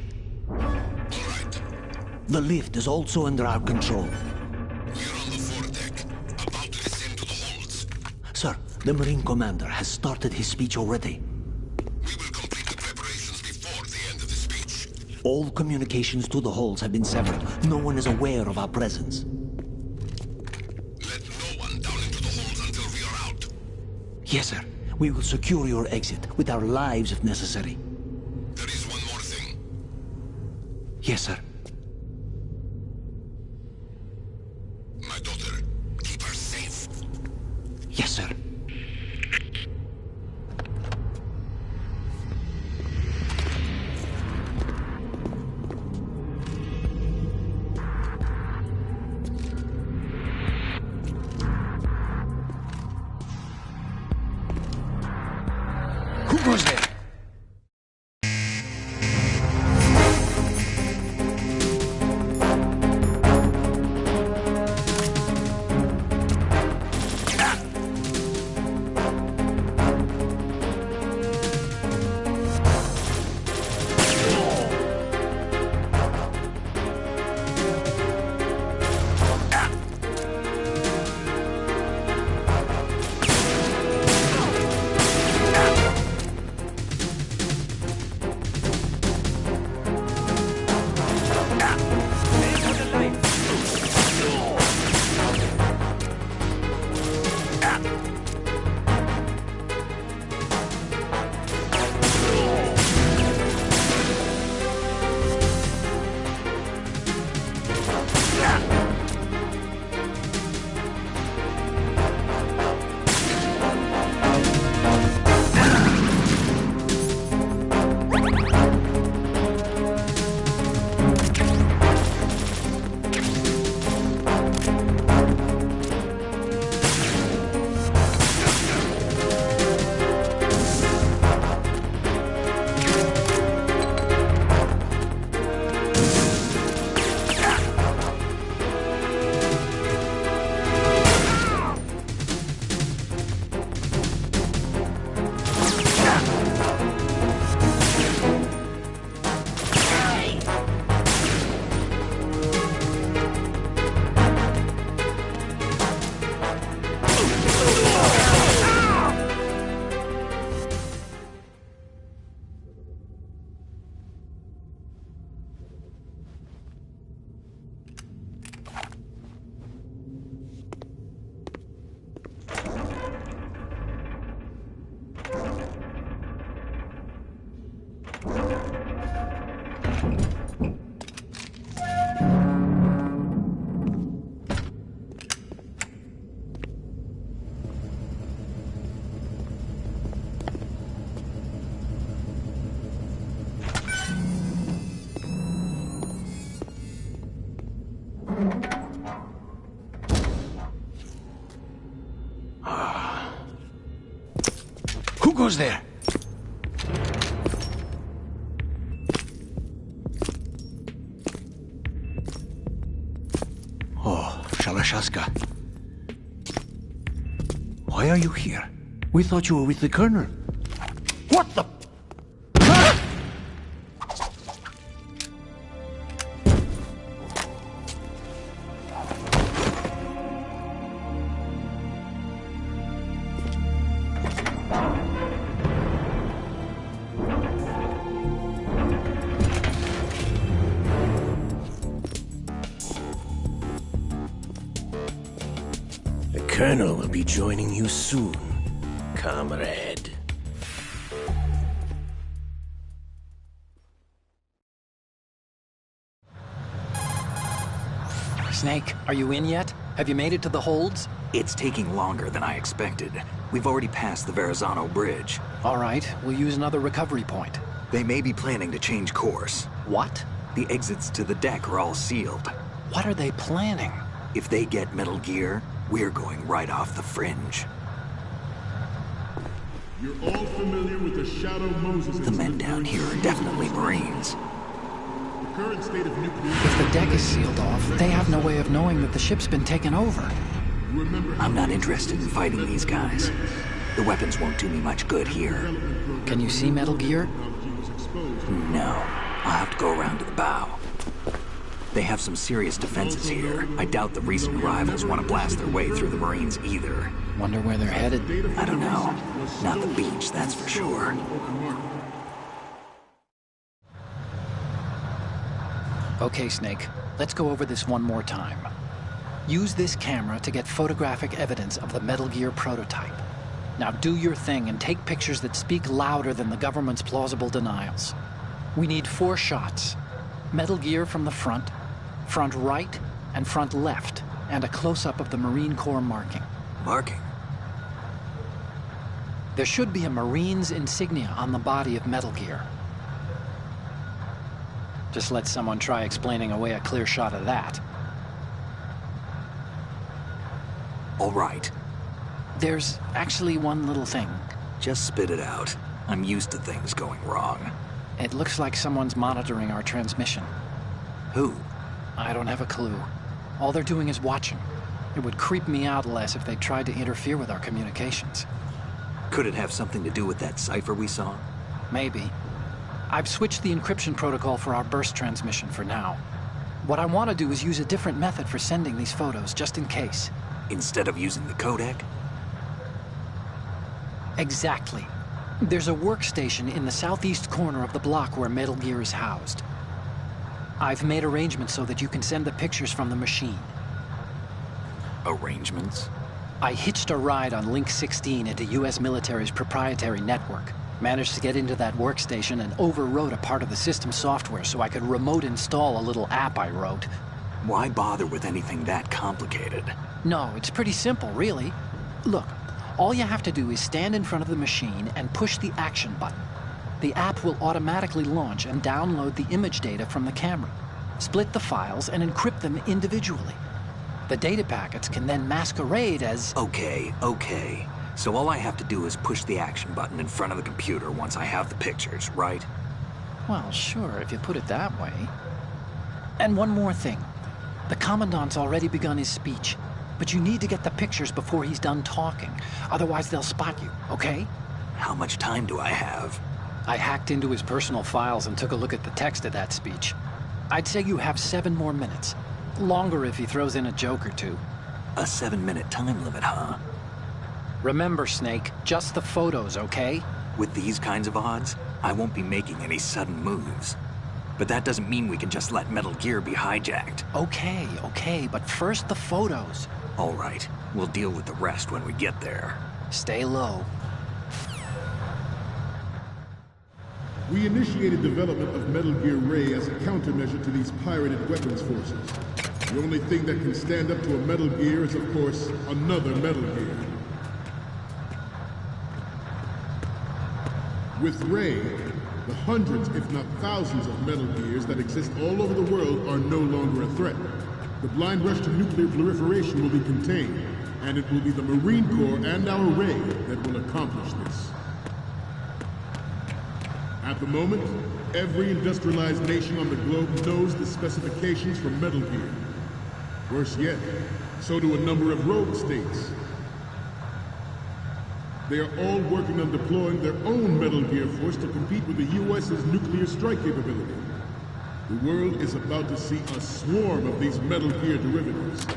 The lift is also under our control. We're on the foredeck, about to descend to the holds. Sir, the Marine Commander has started his speech already. We will complete the preparations before the end of the speech. All communications to the holds have been severed. No one is aware of our presence. Let no one down into the holds until we are out. Yes, sir. We will secure your exit with our lives if necessary. There is one more thing. Yes, sir. My daughter, keep her safe. Yes. Yes, sir. Who goes there? Who goes there? Oh, Shalashaska. Why are you here? We thought you were with the Colonel. What the... The Colonel will be joining you soon, comrade. Snake, are you in yet? Have you made it to the holds? It's taking longer than I expected. We've already passed the Verrazano Bridge. All right, we'll use another recovery point. They may be planning to change course. What? The exits to the deck are all sealed. What are they planning? If they get Metal Gear, we're going right off the fringe. You're all familiar with the Shadow Moses. The men down here are definitely Marines. The current state of nuclear... If the deck is sealed off, they have no way of knowing that the ship's been taken over. I'm not interested in fighting these guys. The weapons won't do me much good here. Can you see Metal Gear? No. I'll have to go around to the bow. They have some serious defenses here. I doubt the recent arrivals want to blast their way through the Marines either. Wonder where they're headed? I don't know. Not the beach, that's for sure. Okay, Snake. Let's go over this one more time. Use this camera to get photographic evidence of the Metal Gear prototype. Now do your thing and take pictures that speak louder than the government's plausible denials. We need 4 shots. Metal Gear from the front right, and front left, and a close-up of the Marine Corps marking. Marking? There should be a Marine's insignia on the body of Metal Gear. Just let someone try explaining away a clear shot of that. All right. There's actually one little thing. Just spit it out. I'm used to things going wrong. It looks like someone's monitoring our transmission. Who? I don't have a clue. All they're doing is watching. It would creep me out less if they tried to interfere with our communications. Could it have something to do with that cipher we saw? Maybe. I've switched the encryption protocol for our burst transmission for now. What I want to do is use a different method for sending these photos, just in case. Instead of using the codec? Exactly. There's a workstation in the southeast corner of the block where Metal Gear is housed. I've made arrangements so that you can send the pictures from the machine. Arrangements? I hitched a ride on Link 16 into U.S. military's proprietary network. Managed to get into that workstation and overwrote a part of the system software so I could remote install a little app I wrote. Why bother with anything that complicated? No, it's pretty simple, really. Look, all you have to do is stand in front of the machine and push the action button. The app will automatically launch and download the image data from the camera, split the files, and encrypt them individually. The data packets can then masquerade as... Okay. So all I have to do is push the action button in front of the computer once I have the pictures, right? Well, sure, if you put it that way. And one more thing. The Commandant's already begun his speech, but you need to get the pictures before he's done talking. Otherwise, they'll spot you, okay? How much time do I have? I hacked into his personal files and took a look at the text of that speech. I'd say you have 7 more minutes. Longer if he throws in a joke or two. A 7-minute time limit, huh? Remember, Snake, just the photos, okay? With these kinds of odds, I won't be making any sudden moves. But that doesn't mean we can just let Metal Gear be hijacked. Okay, but first the photos. All right, we'll deal with the rest when we get there. Stay low. We initiated development of Metal Gear Ray as a countermeasure to these pirated weapons forces. The only thing that can stand up to a Metal Gear is, of course, another Metal Gear. With Ray, the hundreds, if not thousands, of Metal Gears that exist all over the world are no longer a threat. The blind rush to nuclear proliferation will be contained, and it will be the Marine Corps and our Ray that will accomplish this. At the moment, every industrialized nation on the globe knows the specifications for Metal Gear. Worse yet, so do a number of rogue states. They are all working on deploying their own Metal Gear force to compete with the U.S.'s nuclear strike capability. The world is about to see a swarm of these Metal Gear derivatives.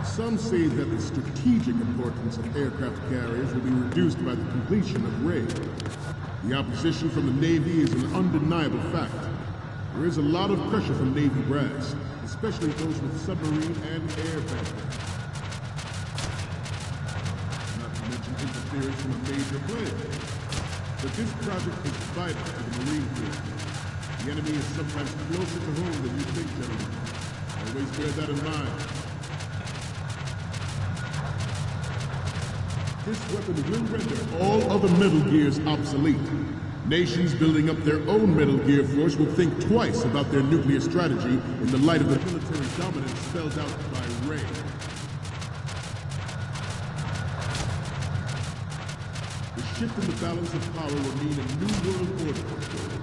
Some say that the strategic importance of aircraft carriers will be reduced by the completion of Ray. The opposition from the Navy is an undeniable fact. There is a lot of pressure from Navy brass, especially those with submarine and air backgrounds. Not to mention interference from a major player. But this project is vital to the Marine Corps. The enemy is sometimes closer to home than you think, gentlemen. Always bear that in mind. This weapon will render all other Metal Gears obsolete. Nations building up their own Metal Gear force will think twice about their nuclear strategy in the light of the military dominance spelled out by Ray. The shift in the balance of power will mean a new world order.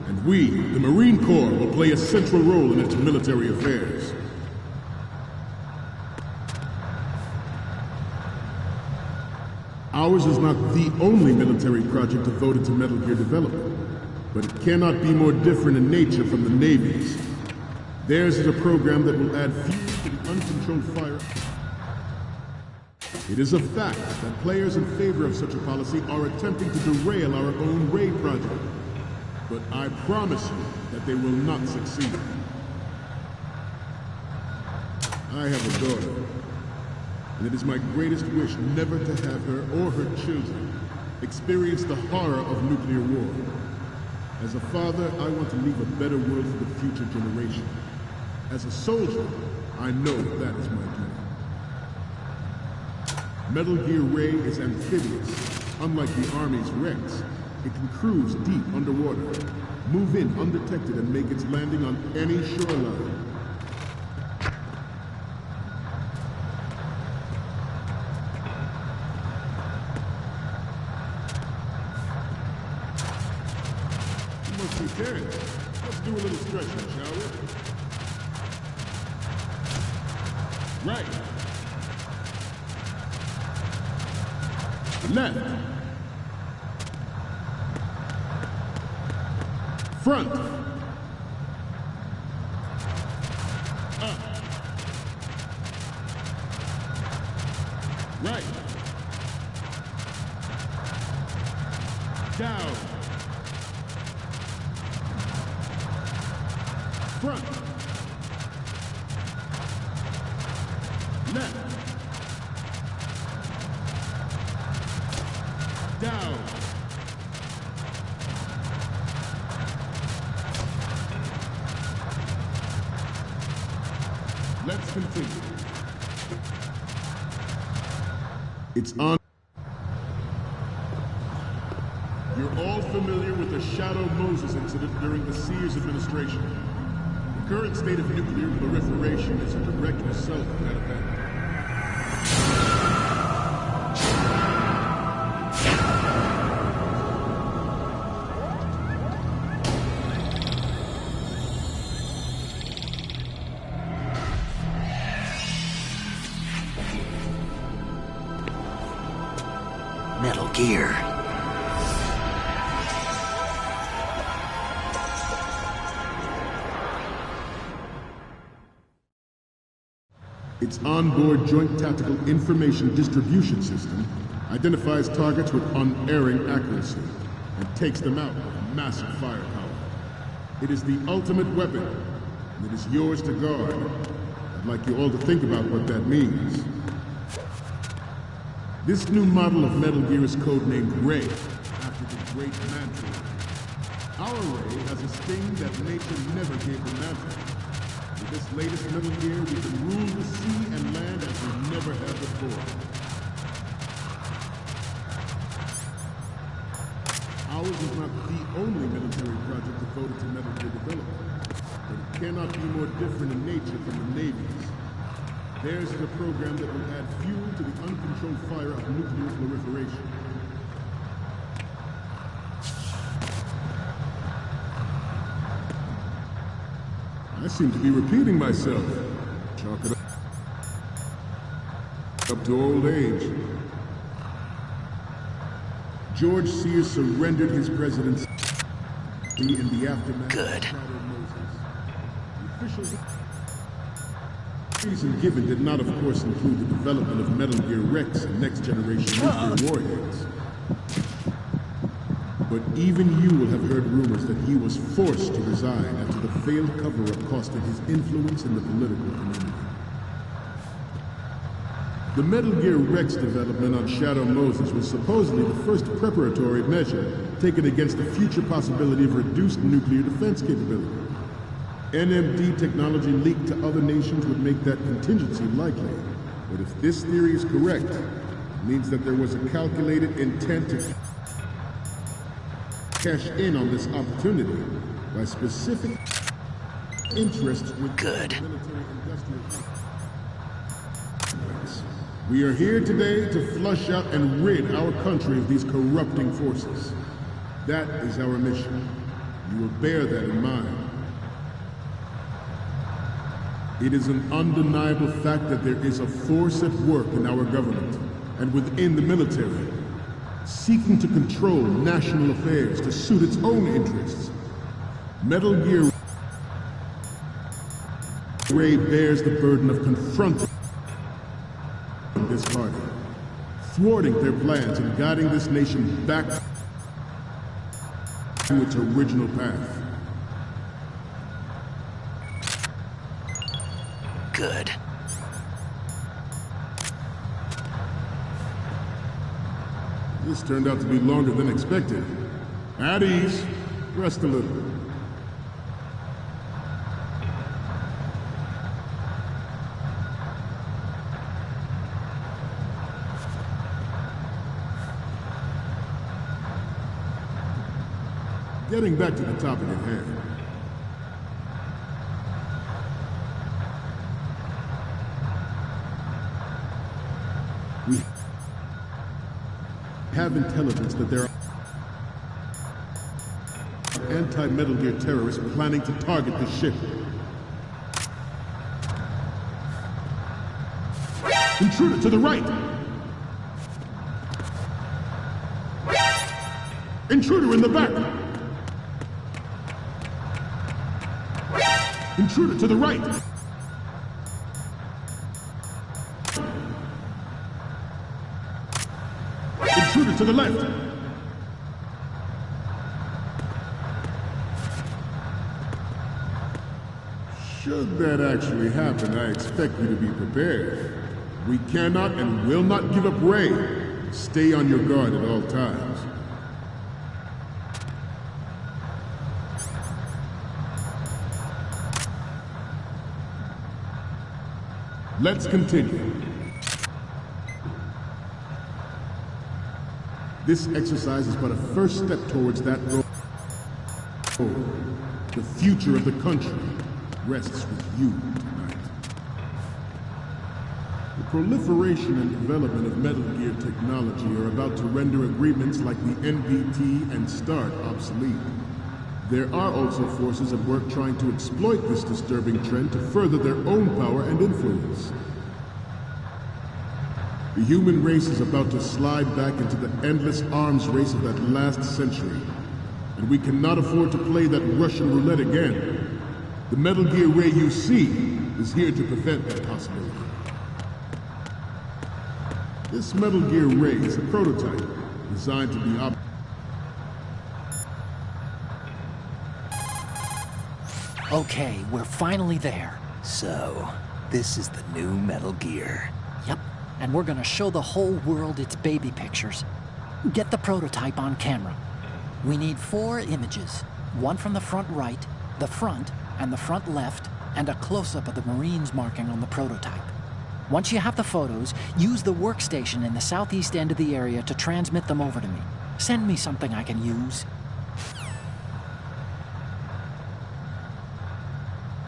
And we, the Marine Corps, will play a central role in its military affairs. Ours is not the only military project devoted to Metal Gear development, but it cannot be more different in nature from the Navy's. Theirs is a program that will add fuel to the uncontrolled fire. It is a fact that players in favor of such a policy are attempting to derail our own Ray project. But I promise you that they will not succeed. I have a daughter. And it is my greatest wish never to have her or her children experience the horror of nuclear war. As a father, I want to leave a better world for the future generation. As a soldier, I know that is my duty. Metal Gear Ray is amphibious. Unlike the Army's Rex, it can cruise deep underwater, move in undetected, and make its landing on any shoreline. You must be carrying it. Let's do a little stretching, shall we? Right. Left. Front. Up. Right. Down. Front. Left. Down. Let's continue. It's on. You're all familiar with the Shadow Moses incident during the Sears administration. The current state of nuclear proliferation is a direct result of that event. Metal Gear. Its onboard Joint Tactical Information Distribution System identifies targets with unerring accuracy and takes them out with massive firepower. It is the ultimate weapon, and it is yours to guard. I'd like you all to think about what that means. This new model of Metal Gear is codenamed Ray, after the great Manta Ray. Our Ray has a sting that nature never gave the Manta. With this latest Metal Gear, we can rule the sea and land as we never have before. Ours is not the only military project devoted to Metal Gear development, but it cannot be more different in nature from the Navy's. Theirs is a program that will add fuel to the uncontrolled fire of nuclear proliferation. I seem to be repeating myself. Chalk it up to old age. George Sears surrendered his presidency in the aftermath of Shadow Moses. The official reason given did not, of course, include the development of Metal Gear Rex and next-generation nuclear warheads. But even you will have heard rumors that he was forced to resign after the failed cover-up costed his influence in the political community. The Metal Gear Rex development on Shadow Moses was supposedly the first preparatory measure taken against the future possibility of reduced nuclear defense capability. NMD technology leaked to other nations would make that contingency likely. But if this theory is correct, it means that there was a calculated intent to cash in on this opportunity by specific interests with military industrial. We are here today to flush out and rid our country of these corrupting forces. That is our mission. You will bear that in mind. It is an undeniable fact that there is a force at work in our government and within the military, seeking to control national affairs to suit its own interests. Metal Gear Ray bears the burden of confronting this party, thwarting their plans and guiding this nation back to its original path. Good. This turned out to be longer than expected. At ease. Rest a little. Getting back to the topic at hand. We have intelligence that there are anti-Metal Gear terrorists planning to target the ship. Intruder to the right! Intruder in the back! Intruder to the right! Intruder to the left! Should that actually happen, I expect you to be prepared. We cannot and will not give up Ray. Stay on your guard at all times. Let's continue. This exercise is but a first step towards that goal. The future of the country rests with you tonight. The proliferation and development of Metal Gear technology are about to render agreements like the NPT and START obsolete. There are also forces at work trying to exploit this disturbing trend to further their own power and influence. The human race is about to slide back into the endless arms race of that last century, and we cannot afford to play that Russian roulette again. The Metal Gear Ray you see is here to prevent that possibility. This Metal Gear Ray is a prototype designed to be Okay, we're finally there. So, this is the new Metal Gear. Yep, and we're gonna show the whole world its baby pictures. Get the prototype on camera. We need 4 images. One from the front right, the front, and the front left, and a close-up of the Marines marking on the prototype. Once you have the photos, use the workstation in the southeast end of the area to transmit them over to me. Send me something I can use.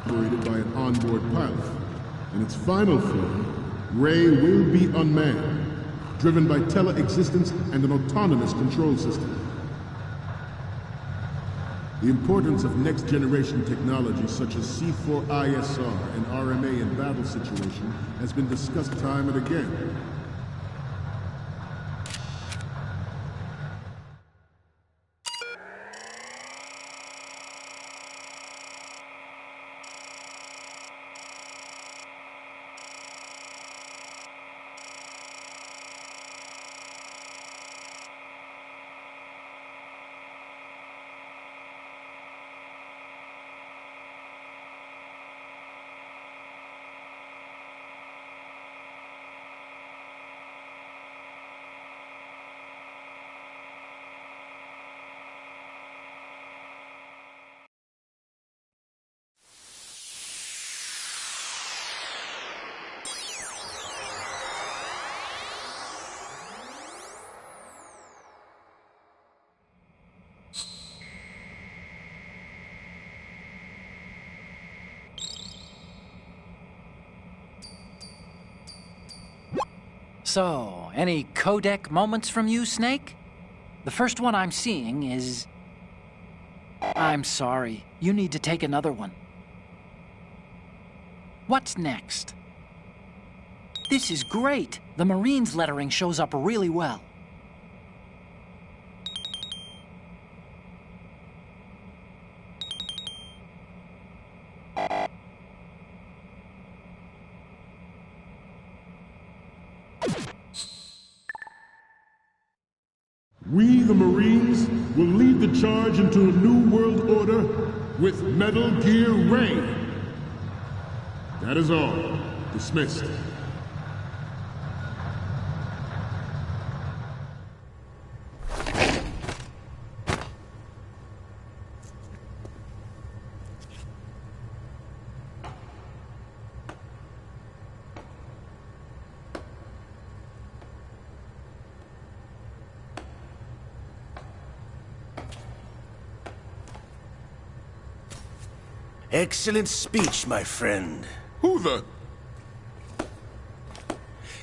Operated by an onboard pilot. In its final form, Ray will be unmanned, driven by tele-existence and an autonomous control system. The importance of next-generation technology such as C4ISR and RMA in battle situation has been discussed time and again. So, any codec moments from you, Snake? The first one I'm seeing is... I'm sorry, you need to take another one. What's next? This is great! The Marines lettering shows up really well. We, the Marines, will lead the charge into a new world order with Metal Gear Ray. That is all. Dismissed. Excellent speech, my friend. Who the...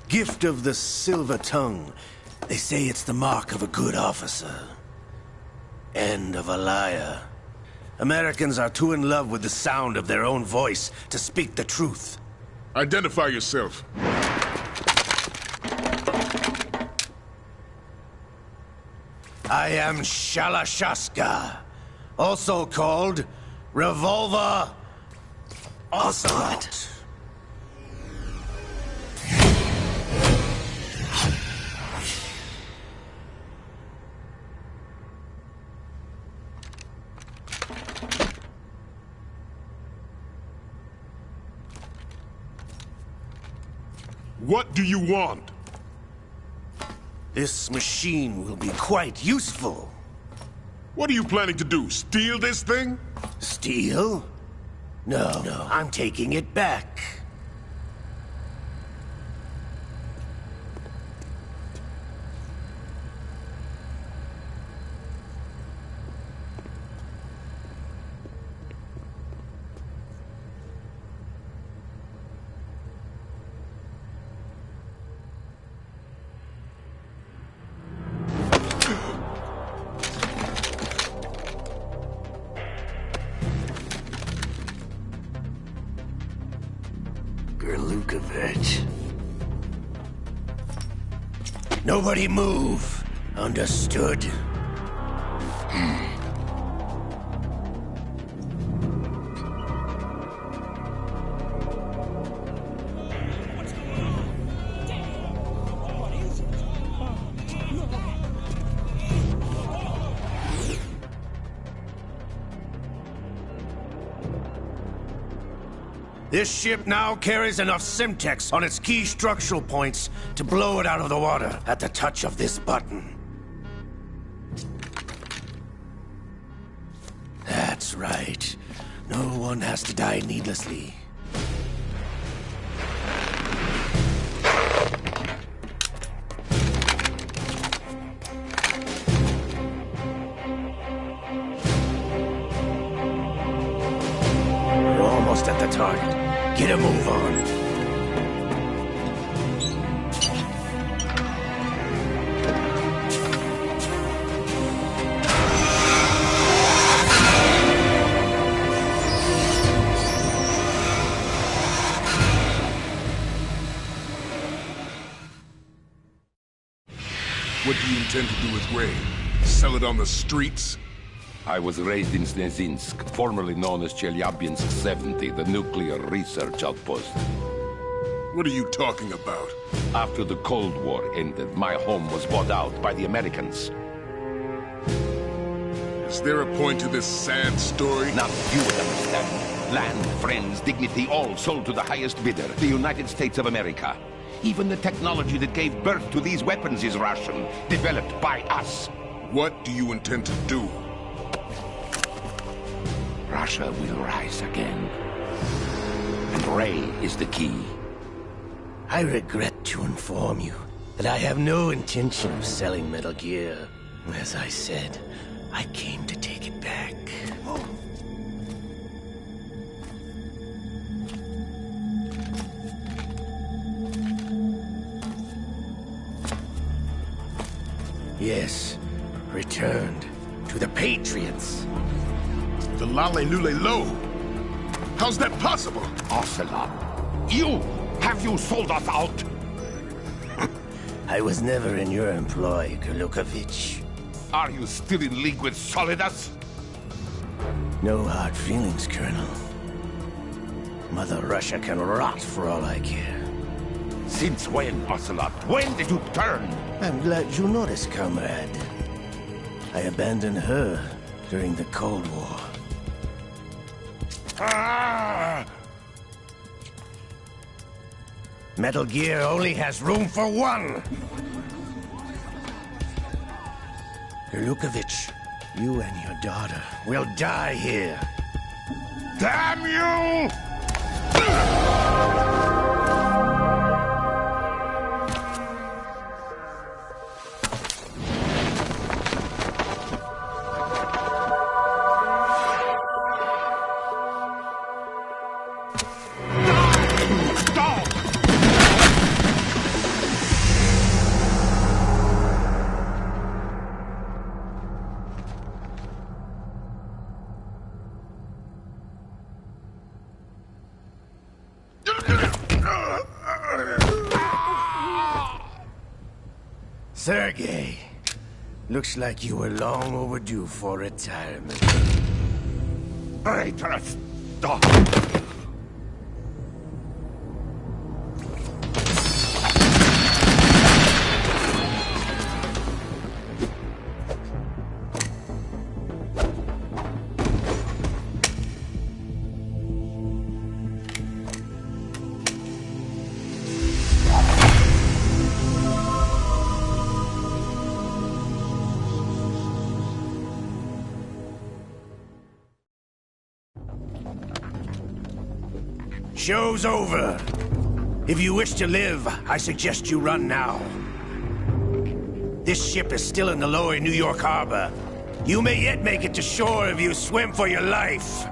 Gift of the silver tongue. They say it's the mark of a good officer. And of a liar. Americans are too in love with the sound of their own voice to speak the truth. Identify yourself. I am Shalashaska, also called Revolver Ocelot. What do you want? This machine will be quite useful. What are you planning to do? Steal this thing? Steal? No, I'm taking it back. Nobody move. Understood? This ship now carries enough Simtex on its key structural points to blow it out of the water at the touch of this button. That's right. No one has to die needlessly. We're almost at the target. Get a move on. What do you intend to do with Ray? Sell it on the streets? I was raised in Sneaaaaaaaaak, formerly known as Chelyabinsk 70, the nuclear research outpost. What are you talking about? After the Cold War ended, my home was bought out by the Americans. Is there a point to this sad story? Now you would understand. Land, friends, dignity, all sold to the highest bidder, the United States of America. Even the technology that gave birth to these weapons is Russian, developed by us. What do you intend to do? Russia will rise again. And Ray is the key. I regret to inform you that I have no intention of selling Metal Gear. As I said, I came to take it back. Yes, returned to the Patriots. The Lale Lule Lo? How's that possible? Ocelot, have you sold us out? I was never in your employ, Gurlukovich. Are you still in league with Solidus? No hard feelings, Colonel. Mother Russia can rot for all I care. Since when, Ocelot? When did you turn? I'm glad you noticed, comrade. I abandoned her during the Cold War. Ah! Metal Gear only has room for one! Gurlukovich, you and your daughter will die here. Damn you! Sergei, looks like you were long overdue for retirement. Traitorous dog! Show's over. If you wish to live, I suggest you run now. This ship is still in the lower New York harbor. You may yet make it to shore if you swim for your life.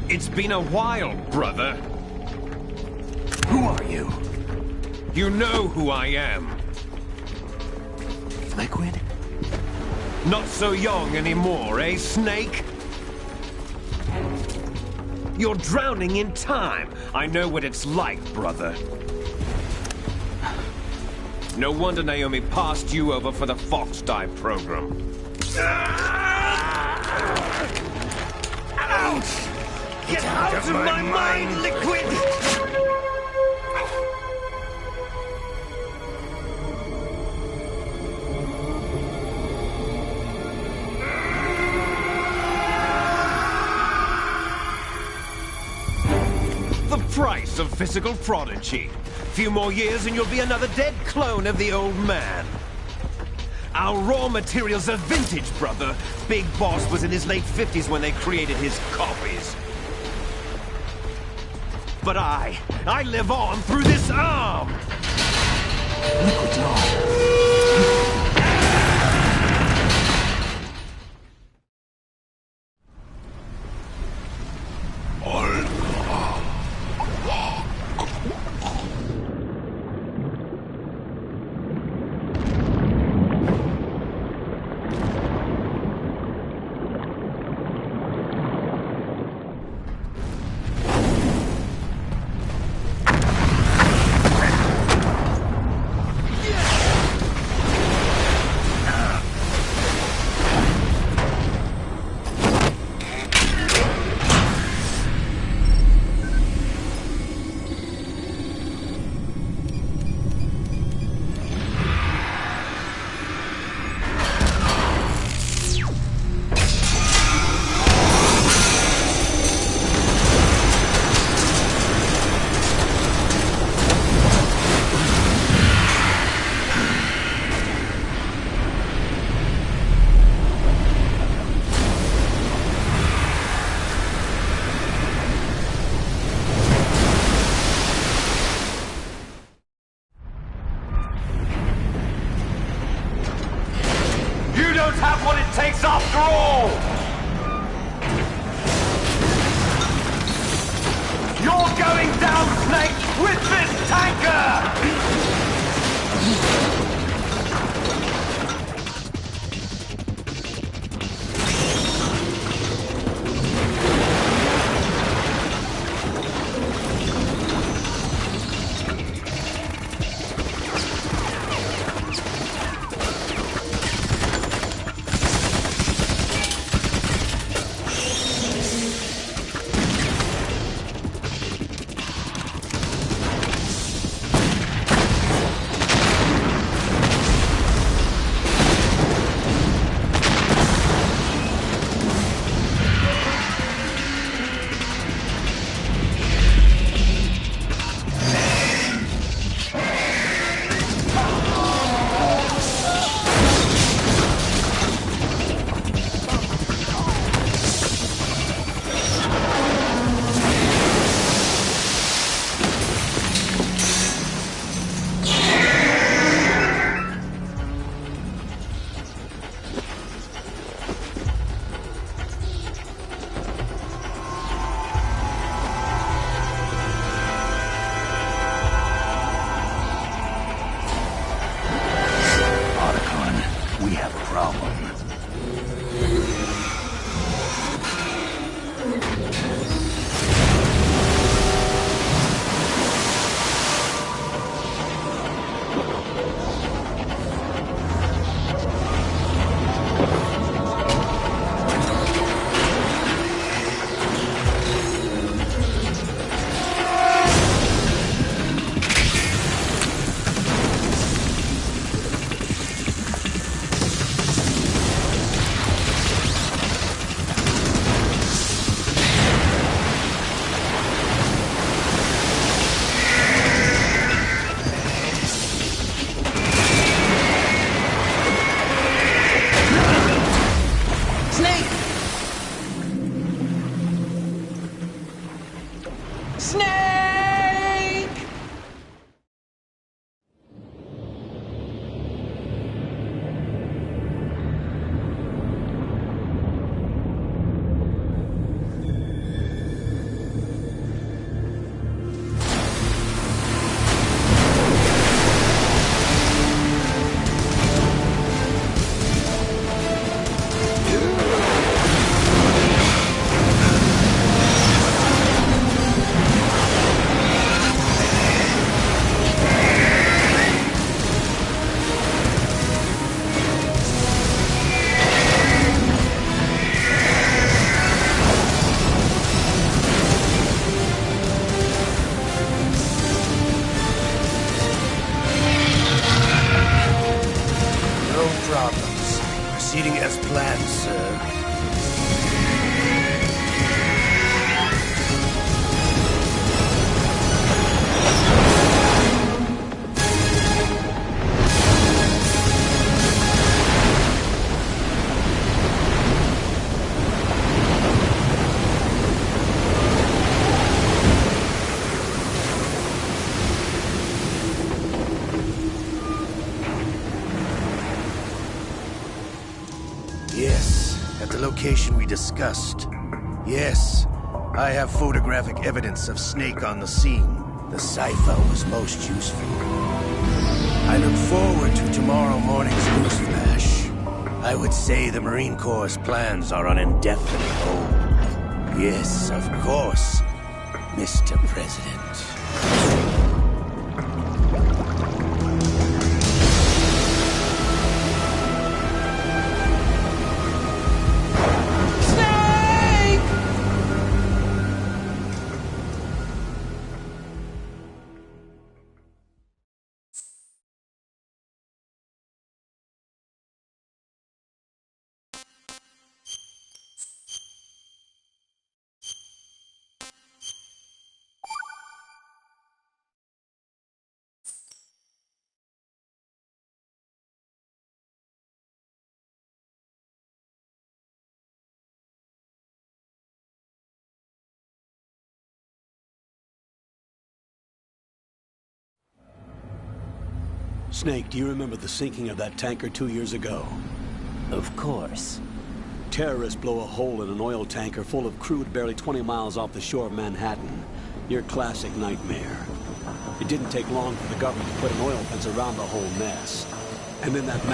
It's been a while, brother. Who are you? You know who I am. Liquid? Not so young anymore, eh, Snake? You're drowning in time. I know what it's like, brother. No wonder Naomi passed you over for the Fox Dive program. Ouch! Get out of my mind, Liquid! The price of physical prodigy. Few more years and you'll be another dead clone of the old man. Our raw materials are vintage, brother. Big Boss was in his late 50s when they created his copies. But I live on through this arm! Liquid's arm. Have what it takes after all! You're going down, Snake, with this tanker! As planned, sir. Yes, at the location we discussed. Yes, I have photographic evidence of Snake on the scene. The cipher was most useful. I look forward to tomorrow morning's news flash. I would say the Marine Corps' plans are on indefinite hold. Yes, of course, Mr. President. Snake, do you remember the sinking of that tanker 2 years ago? Of course. Terrorists blow a hole in an oil tanker full of crude barely 20 miles off the shore of Manhattan. Your classic nightmare. It didn't take long for the government to put an oil fence around the whole mess. And then that